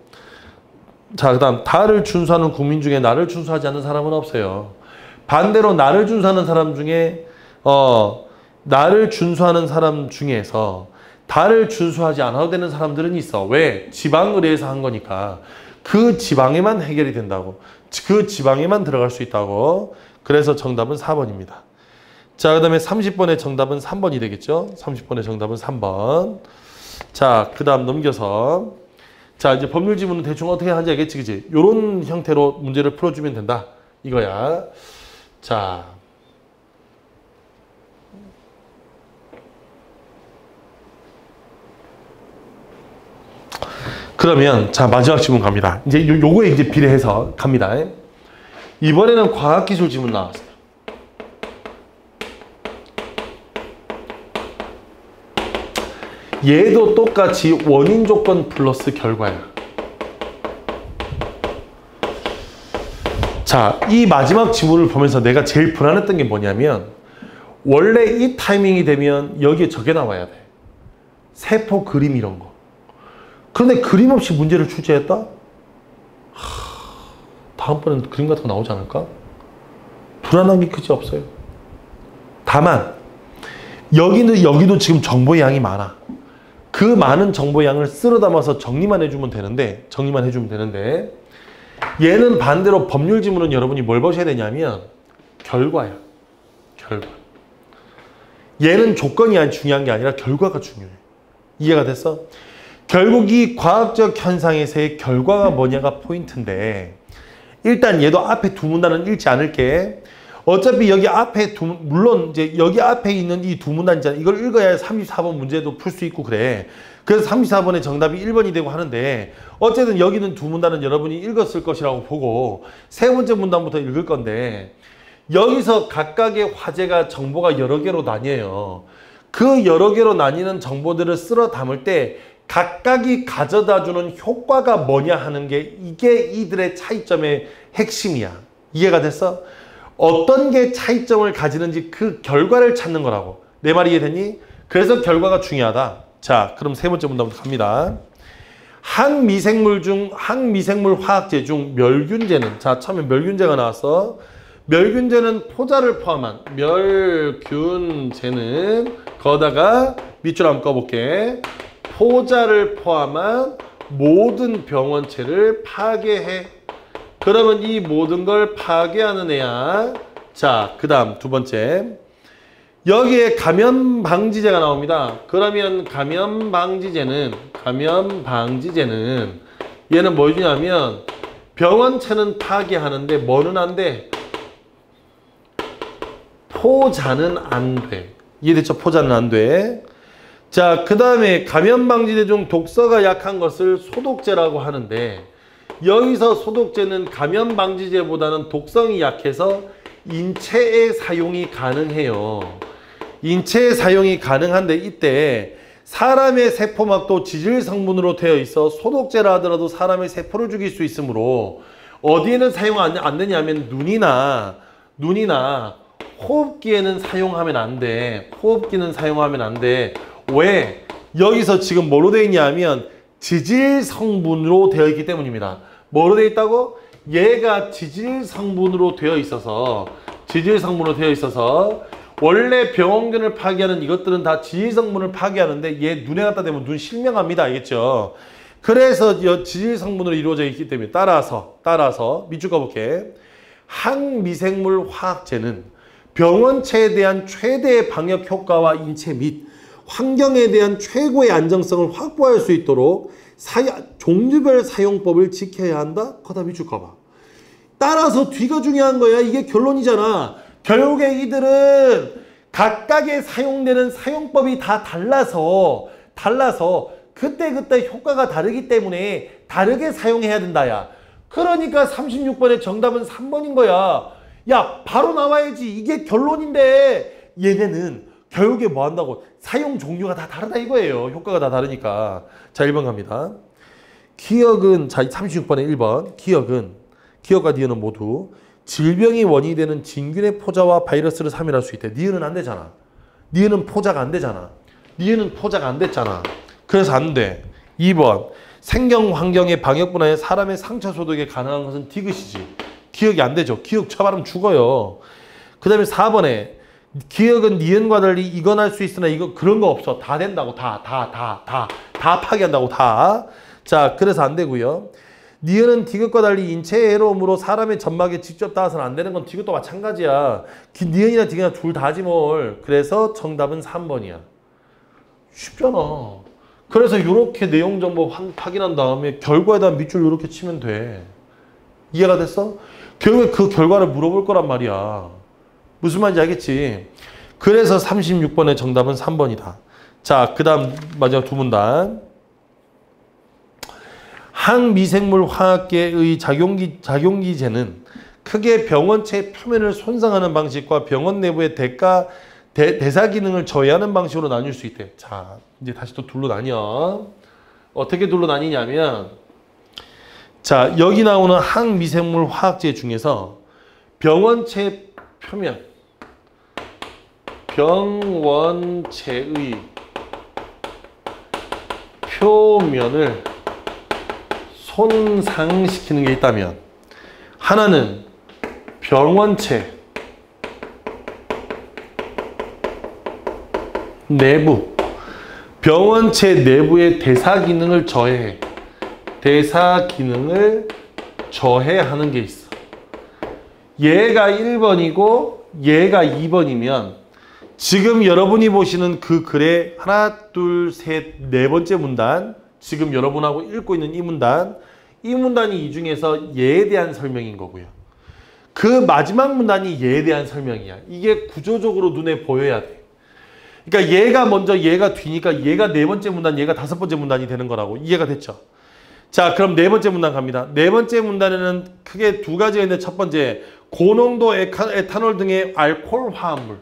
자, 그 다음 다를 준수하는 국민 중에 나를 준수하지 않는 사람은 없어요. 반대로 나를 준수하는 사람 중에 나를 준수하는 사람 중에서 다를 준수하지 않아도 되는 사람들은 있어. 왜? 지방의회에서 한 거니까. 그 지방에만 해결이 된다고. 그 지방에만 들어갈 수 있다고. 그래서 정답은 4번입니다. 자, 그 다음에 30번의 정답은 3번이 되겠죠? 30번의 정답은 3번. 자, 그 다음 넘겨서. 자, 이제 법률 지문은 대충 어떻게 하는지 알겠지, 그지? 요런 형태로 문제를 풀어주면 된다. 이거야. 자. 그러면 자, 마지막 지문 갑니다. 이제 요거에 이제 비례해서 갑니다. 이번에는 과학기술 지문 나왔어요. 얘도 똑같이 원인 조건 플러스 결과야. 자, 이 마지막 지문을 보면서 내가 제일 불안했던 게 뭐냐면 원래 이 타이밍이 되면 여기에 저게 나와야 돼. 세포 그림 이런 거. 그런데 그림 없이 문제를 출제했다? 다음번엔 그림 같은 거 나오지 않을까? 불안함이 크지 없어요. 다만 여기도 지금 정보의 양이 많아. 그 많은 정보의 양을 쓸어 담아서 정리만 해주면 되는데 얘는 반대로 법률 지문은 여러분이 뭘 보셔야 되냐면 결과야. 결과. 얘는 조건이 중요한 게 아니라 결과가 중요해. 이해가 됐어? 결국 이 과학적 현상에서의 결과가 뭐냐가 포인트인데 일단 얘도 앞에 두 문단은 읽지 않을게. 어차피 여기 앞에 물론 이제 여기 앞에 있는 이 두 문단 있잖아. 이걸 읽어야 34번 문제도 풀 수 있고 그래. 그래서 34번의 정답이 1번이 되고 하는데 어쨌든 여기는 두 문단은 여러분이 읽었을 것이라고 보고 세 번째 문단부터 읽을 건데 여기서 각각의 화제가 정보가 여러 개로 나뉘어요. 그 여러 개로 나뉘는 정보들을 쓸어 담을 때 각각이 가져다주는 효과가 뭐냐 하는 게 이게 이들의 차이점의 핵심이야. 이해가 됐어? 어떤 게 차이점을 가지는지 그 결과를 찾는 거라고. 내 말이 이해됐니? 그래서 결과가 중요하다. 자, 그럼 세 번째 문단부터 갑니다. 항미생물 화학제 중 멸균제는, 자, 처음에 멸균제가 나왔어. 멸균제는 포자를 포함한, 멸균제는, 거다가 밑줄 한번 꺼볼게. 포자를 포함한 모든 병원체를 파괴해. 그러면 이 모든 걸 파괴하는 애야. 자, 그 다음 두 번째. 여기에 감염방지제가 나옵니다. 그러면 감염방지제는 얘는 뭐 주냐면 병원체는 파괴하는데 뭐는 안 돼? 포자는 안 돼. 이해됐죠? 포자는 안 돼. 자, 그 다음에 감염방지제 중 독서가 약한 것을 소독제라고 하는데 여기서 소독제는 감염방지제보다는 독성이 약해서 인체에 사용이 가능해요. 인체에 사용이 가능한데 이때 사람의 세포막도 지질 성분으로 되어 있어 소독제라 하더라도 사람의 세포를 죽일 수 있으므로 어디에는 사용 안 되냐면 눈이나 호흡기에는 사용하면 안 돼. 호흡기는 사용하면 안 돼. 왜? 여기서 지금 뭐로 되어 있냐면 지질 성분으로 되어 있기 때문입니다. 뭐로 되어 있다고? 얘가 지질 성분으로 되어 있어서 원래 병원균을 파괴하는 이것들은 다 지질 성분을 파괴하는데 얘 눈에 갖다 대면 눈 실명합니다. 알겠죠? 그래서 지질 성분으로 이루어져 있기 때문에 따라서 밑줄 꺼볼게. 항미생물 화학제는 병원체에 대한 최대의 방역 효과와 인체 및 환경에 대한 최고의 안정성을 확보할 수 있도록 종류별 사용법을 지켜야 한다. 거다 밑줄 꺼봐. 따라서 뒤가 중요한 거야. 이게 결론이잖아. 결국에 이들은 각각의 사용되는 사용법이 다 달라서 그때 효과가 다르기 때문에 다르게 사용해야 된다야. 그러니까 36번의 정답은 3번인 거야. 야, 바로 나와야지. 이게 결론인데 얘네는 결국에 뭐 한다고? 사용 종류가 다 다르다 이거예요. 효과가 다 다르니까. 자, 1번 갑니다. 기억은, 자, 36번에 1번. 기억과 니은은 모두 질병이 원인이 되는 진균의 포자와 바이러스를 사멸할 수 있대. 니은은 안 되잖아. 니은은 포자가 안 되잖아. 니은은 포자가 안 됐잖아. 그래서 안 돼. 2번. 생경 환경의 방역뿐 아니라 사람의 상처 소독에 가능한 것은 디귿이지. 기억이 안 되죠. 기억 처발하면 죽어요. 그 다음에 4번에 기억은 니은과 달리 이건 할 수 있으나 이거 그런 거 없어. 다 된다고. 다 파괴한다고. 다. 자, 그래서 안 되고요. 니은은 디귿과 달리 인체의 해로움으로 사람의 점막에 직접 닿아서는 안 되는 건 디귿도 마찬가지야. 니은이나 디귿이나 둘 다지 뭘. 그래서 정답은 3번이야. 쉽잖아. 그래서 이렇게 내용 정보 확인한 다음에 결과에다 밑줄 이렇게 치면 돼. 이해가 됐어? 결국에 그 결과를 물어볼 거란 말이야. 무슨 말인지 알겠지? 그래서 36번의 정답은 3번이다. 자, 그 다음 마지막 두 문단. 항미생물 화학계의 작용기제는 크게 병원체 표면을 손상하는 방식과 병원 내부의 대사 기능을 저해하는 방식으로 나뉠 수 있대. 자, 이제 다시 또 둘로 나뉘어. 어떻게 둘로 나뉘냐면, 자, 여기 나오는 항미생물 화학제 중에서 병원체의 표면을 손상시키는 게 있다면, 하나는 병원체 병원체 내부의 대사 기능을 저해하는 게 있어. 얘가 1번이고 얘가 2번이면 지금 여러분이 보시는 그 글의 하나, 둘, 셋, 네 번째 문단, 지금 여러분하고 읽고 있는 이 문단이 이 중에서 얘에 대한 설명인 거고요. 그 마지막 문단이 얘에 대한 설명이야. 이게 구조적으로 눈에 보여야 돼. 그러니까 얘가 먼저 얘가 뒤니까 얘가 네 번째 문단, 얘가 다섯 번째 문단이 되는 거라고. 이해가 됐죠? 자, 그럼 네 번째 문단 갑니다. 네 번째 문단에는 크게 두 가지가 있는데, 첫 번째, 고농도 에탄올 등의 알코올 화합물.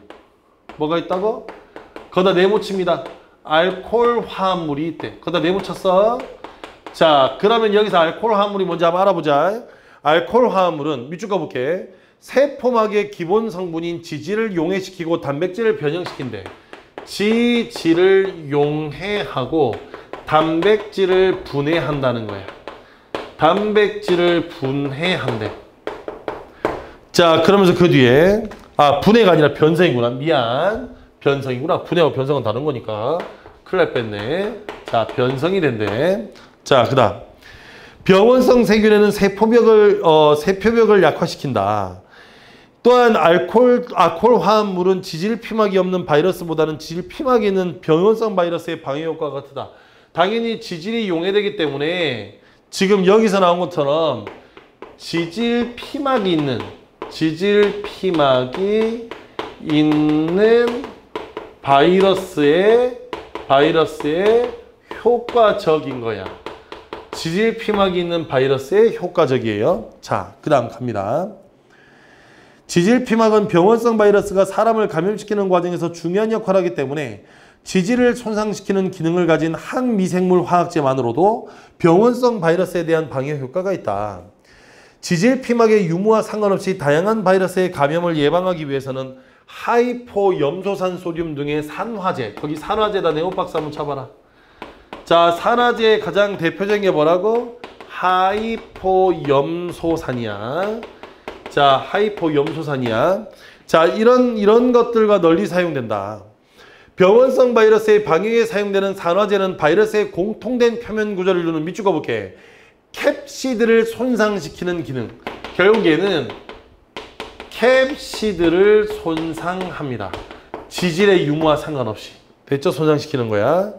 뭐가 있다고? 거기다 네모칩니다. 알코올 화합물이 있대. 거기다 네모쳤어. 자, 그러면 여기서 알코올 화합물이 뭔지 한번 알아보자. 알코올 화합물은 밑줄 꺼볼게. 세포막의 기본 성분인 지질을 용해시키고 단백질을 변형시킨대. 지질을 용해하고 단백질을 분해한다는 거야. 단백질을 분해한대. 자, 그러면서 그 뒤에 분해가 아니라 변성이구나. 미안. 변성이구나. 분해하고 변성은 다른 거니까. 큰일 날 뺐네. 자, 변성이 된대. 자, 그 다음. 병원성 세균에는 세표벽을 약화시킨다. 또한 알코올 화합물은 지질 피막이 없는 바이러스보다는 지질 피막이 있는 병원성 바이러스의 방해 효과가 같다. 당연히 지질이 용해되기 때문에 지금 여기서 나온 것처럼 지질 피막이 있는 바이러스의 효과적인 거야. 지질 피막이 있는 바이러스의 효과적이에요. 자, 그 다음 갑니다. 지질 피막은 병원성 바이러스가 사람을 감염시키는 과정에서 중요한 역할을 하기 때문에 지질을 손상시키는 기능을 가진 항미생물 화학제만으로도 병원성 바이러스에 대한 방해 효과가 있다. 지질 피막의 유무와 상관없이 다양한 바이러스의 감염을 예방하기 위해서는 하이포염소산 소듐 등의 산화제, 거기 산화제다. 네오박스 한번 쳐봐라. 자, 산화제의 가장 대표적인 게 뭐라고? 하이포염소산이야. 자, 하이포염소산이야. 자, 이런 것들과 널리 사용된다. 병원성 바이러스의 방역에 사용되는 산화제는 바이러스의 공통된 표면 구조를 이루는 밑줄 그어볼게. 캡시드를 손상시키는 기능. 결국에는 캡시드를 손상합니다. 지질의 유무와 상관없이. 됐죠? 손상시키는 거야.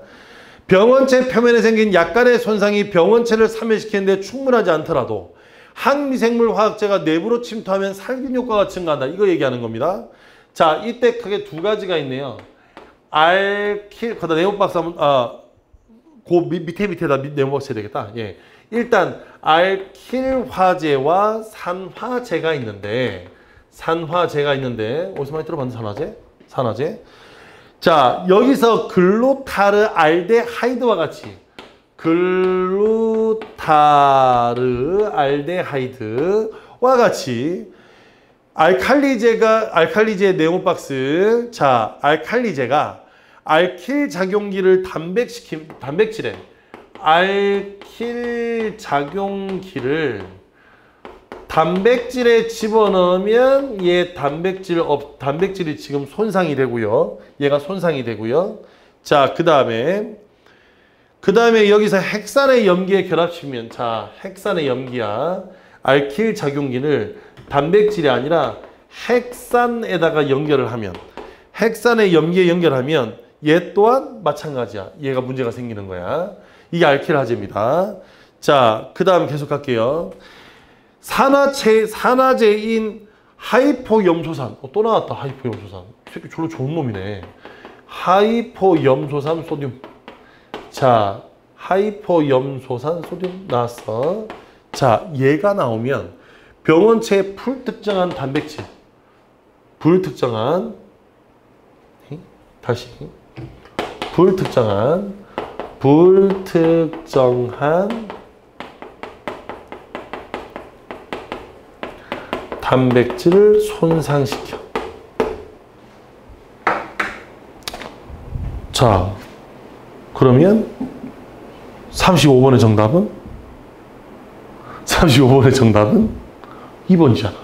병원체 표면에 생긴 약간의 손상이 병원체를 사멸시키는 데 충분하지 않더라도 항미생물 화학제가 내부로 침투하면 살균 효과가 증가한다. 이거 얘기하는 겁니다. 자, 이때 크게 두 가지가 있네요. 거기다 네모박스 한번, 밑에다 네모박스 해야 되겠다. 예. 일단, 알킬화제와 산화제가 있는데, 어디서 많이 들어봤는 산화제? 자, 여기서 글루타르 알데하이드와 같이, 알칼리제 네모박스. 자, 알칼리제가 알킬 작용기를 단백질에 알킬 작용기를 단백질에 집어넣으면 단백질이 지금 손상이 되고요. 얘가 손상이 되고요. 자, 그 다음에 여기서 핵산의 염기에 결합시키면, 자, 핵산의 염기야. 알킬 작용기를 단백질이 아니라 핵산에다가 연결을 하면, 핵산의 염기에 연결하면 얘 또한 마찬가지야. 얘가 문제가 생기는 거야. 이게 알킬화제입니다. 자, 그 다음 계속 갈게요. 산화제인 하이포염소산. 또 나왔다. 하이포염소산. 이 새끼 졸로 좋은 놈이네. 하이포염소산 소듐. 자, 하이포염소산 소듐 나왔어. 자, 얘가 나오면 병원체의 불특정한 단백질, 불특정한 단백질을 손상시켜. 자, 그러면 35번의 정답은 2번이잖아.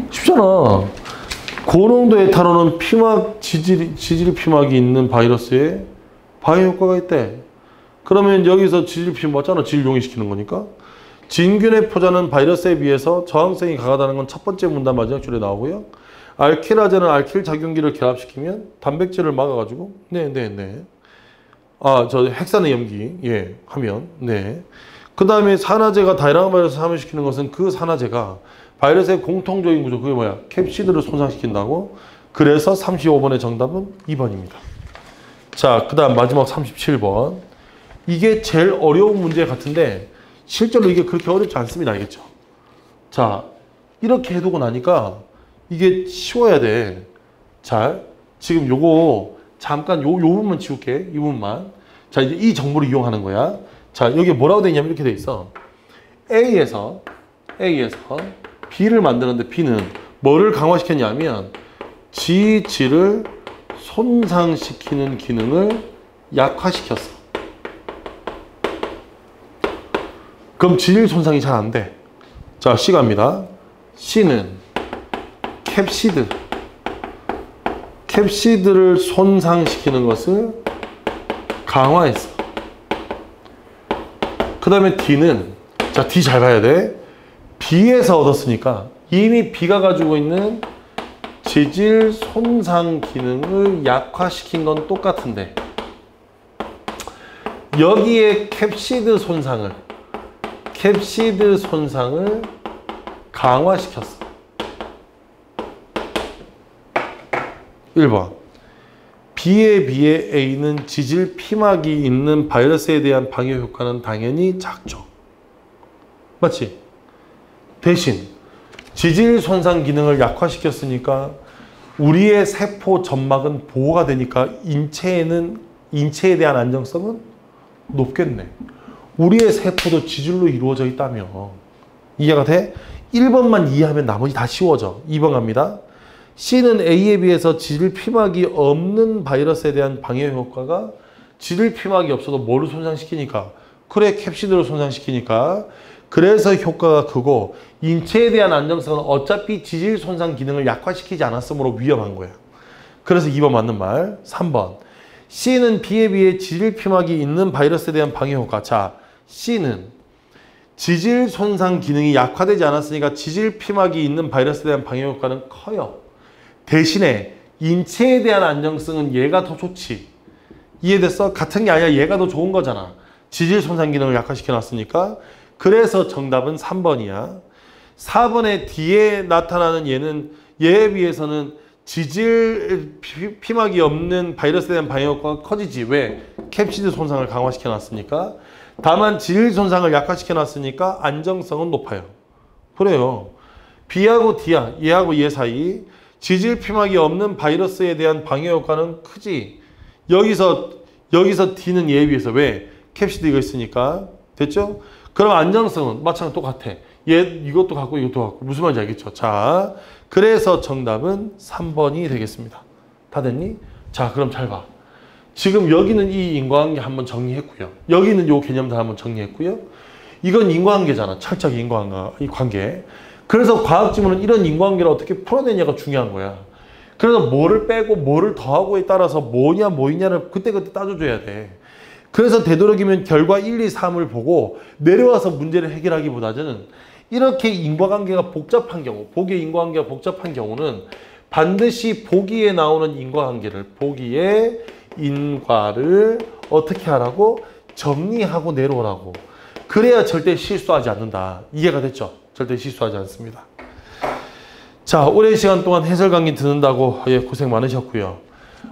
쉽잖아. 고농도 에탄올은 지질 피막이 있는 바이러스에 방해 효과가 있대. 그러면 여기서 지질 피막 맞잖아. 지질 용해시키는 거니까. 진균의 포자는 바이러스에 비해서 저항성이 강하다는 건 첫 번째 문단 마지막 줄에 나오고요. 알킬화제는 알킬 작용기를 결합시키면 단백질을 막아가지고 저 핵산의 염기 하면 그 다음에 산화제가 다양한 바이러스를 사멸시키는 것은 그 산화제가 바이러스의 공통적인 구조, 그게 뭐야? 캡시드를 손상시킨다고. 그래서 35번의 정답은 2번입니다. 자, 그 다음 마지막 37번. 이게 제일 어려운 문제 같은데 실제로 이게 그렇게 어렵지 않습니다. 알겠죠? 자, 이렇게 해두고 나니까 이게 쉬워야 돼. 잘. 지금 요거 잠깐 요 부분만 지울게. 이 부분만. 자, 이제 이 정보를 이용하는 거야. 자, 여기 뭐라고 돼 있냐면 이렇게 돼 있어. A에서 B를 만드는데 B는 뭐를 강화시켰냐면 지질을 손상시키는 기능을 약화시켰어. 그럼 지질 손상이 잘 안 돼. 자, C 갑니다. C는 캡시드를 손상시키는 것을 강화했어. 그 다음에 D는, 자, D 잘 봐야 돼. B에서 얻었으니까 이미 B가 가지고 있는 지질 손상 기능을 약화시킨 건 똑같은데 여기에 캡시드 손상을 강화시켰어. 1번. B에 비해 A는 지질 피막이 있는 바이러스에 대한 방어 효과는 당연히 작죠. 맞지? 대신 지질 손상 기능을 약화시켰으니까 우리의 세포 점막은 보호가 되니까 인체에 대한 안정성은 높겠네. 우리의 세포도 지질로 이루어져 있다며. 이해가 돼? 1번만 이해하면 나머지 다 쉬워져. 2번 갑니다. C는 A에 비해서 지질 피막이 없는 바이러스에 대한 방어 효과가 지질 피막이 없어도 뭐를 손상시키니까? 그래, 캡시드를 손상시키니까. 그래서 효과가 크고 인체에 대한 안정성은 어차피 지질 손상 기능을 약화시키지 않았으므로 위험한 거야. 그래서 2번 맞는 말. 3번. C는 B에 비해 지질 피막이 있는 바이러스에 대한 방어 효과. 자, C는 지질 손상 기능이 약화되지 않았으니까 지질 피막이 있는 바이러스에 대한 방어 효과는 커요. 대신에 인체에 대한 안정성은 얘가 더 좋지. 이해됐어? 같은 게 아니라 얘가 더 좋은 거잖아. 지질 손상 기능을 약화시켜 놨으니까. 그래서 정답은 3번이야. 4번에 D에 나타나는 얘는 얘에 비해서는 지질 피막이 없는 바이러스에 대한 방어 효과가 커지지. 왜? 캡시드 손상을 강화시켜 놨으니까. 다만 지질 손상을 약화시켜 놨으니까 안정성은 높아요. 그래요. B하고 D야, 얘하고 얘 사이 지질 피막이 없는 바이러스에 대한 방어 효과는 크지. 여기서 D는 얘에 비해서 왜? 캡시드가 있으니까. 됐죠? 그럼 안정성은 마찬가지로 똑같아. 이것도 같고 이것도 같고. 무슨 말인지 알겠죠? 자, 그래서 정답은 3번이 되겠습니다. 다 됐니? 자, 그럼 잘 봐. 지금 여기는 이 인과관계 한번 정리했고요. 여기는 요 개념들 한번 정리했고요. 이건 인과관계잖아. 철저하게 인과관계. 그래서 과학지문은 이런 인과관계를 어떻게 풀어내냐가 중요한 거야. 그래서 뭐를 빼고 뭐를 더하고에 따라서 뭐냐를 그때그때 따져줘야 돼. 그래서 되도록이면 결과 1, 2, 3을 보고 내려와서 문제를 해결하기보다는 이렇게 인과관계가 복잡한 경우, 보기의 인과관계가 복잡한 경우는 반드시 보기에 나오는 보기의 인과를 어떻게 하라고? 정리하고 내려오라고. 그래야 절대 실수하지 않는다. 이해가 됐죠? 절대 실수하지 않습니다. 자, 오랜 시간 동안 해설 강의 듣는다고 고생 많으셨고요.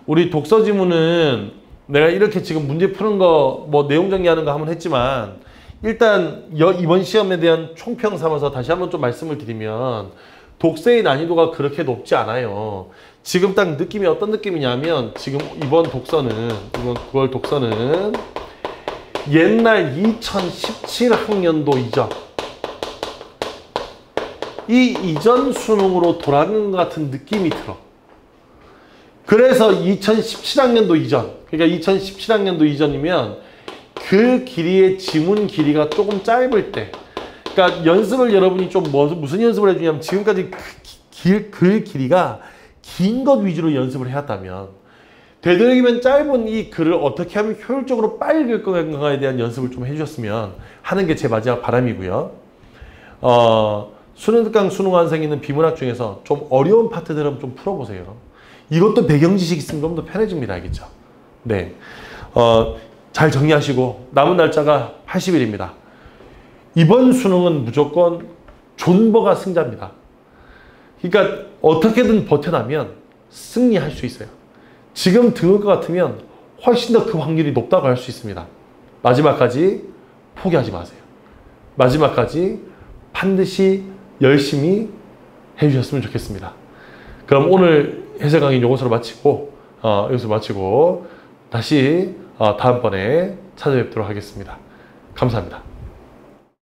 우리 독서 지문은 내가 이렇게 지금 문제 푸는 거, 내용 정리하는 거 한번 했지만, 일단 이번 시험에 대한 총평 삼아서 다시 한번 좀 말씀을 드리면, 독서의 난이도가 그렇게 높지 않아요. 지금 딱 느낌이 어떤 느낌이냐면, 지금 이번 9월 독서는 옛날 2017 학년도 이전, 이 이전 수능으로 돌아가는 것 같은 느낌이 들어. 그래서 2017학년도 이전, 그러니까 2017학년도 이전이면 그 길이의 지문 길이가 조금 짧을 때, 그러니까 연습을 여러분이 좀 무슨 연습을 해주냐면 지금까지 글 길이가 긴 것 위주로 연습을 해왔다면 되도록이면 짧은 이 글을 어떻게 하면 효율적으로 빨리 읽을 건가에 대한 연습을 좀 해주셨으면 하는 게 제 마지막 바람이고요. 수능특강 수능완성에 있는 비문학 중에서 좀 어려운 파트들은 좀 풀어보세요. 이것도 배경 지식 있으면 좀 더 편해집니다. 알겠죠? 네. 잘 정리하시고 남은 날짜가 80일입니다. 이번 수능은 무조건 존버가 승자입니다. 그러니까 어떻게든 버텨나면 승리할 수 있어요. 지금 등을 것 같으면 훨씬 더 그 확률이 높다고 할 수 있습니다. 마지막까지 포기하지 마세요. 마지막까지 반드시 열심히 해주셨으면 좋겠습니다. 그럼 오늘 해설 강의 여기서 마치고 다시 다음번에 찾아뵙도록 하겠습니다. 감사합니다.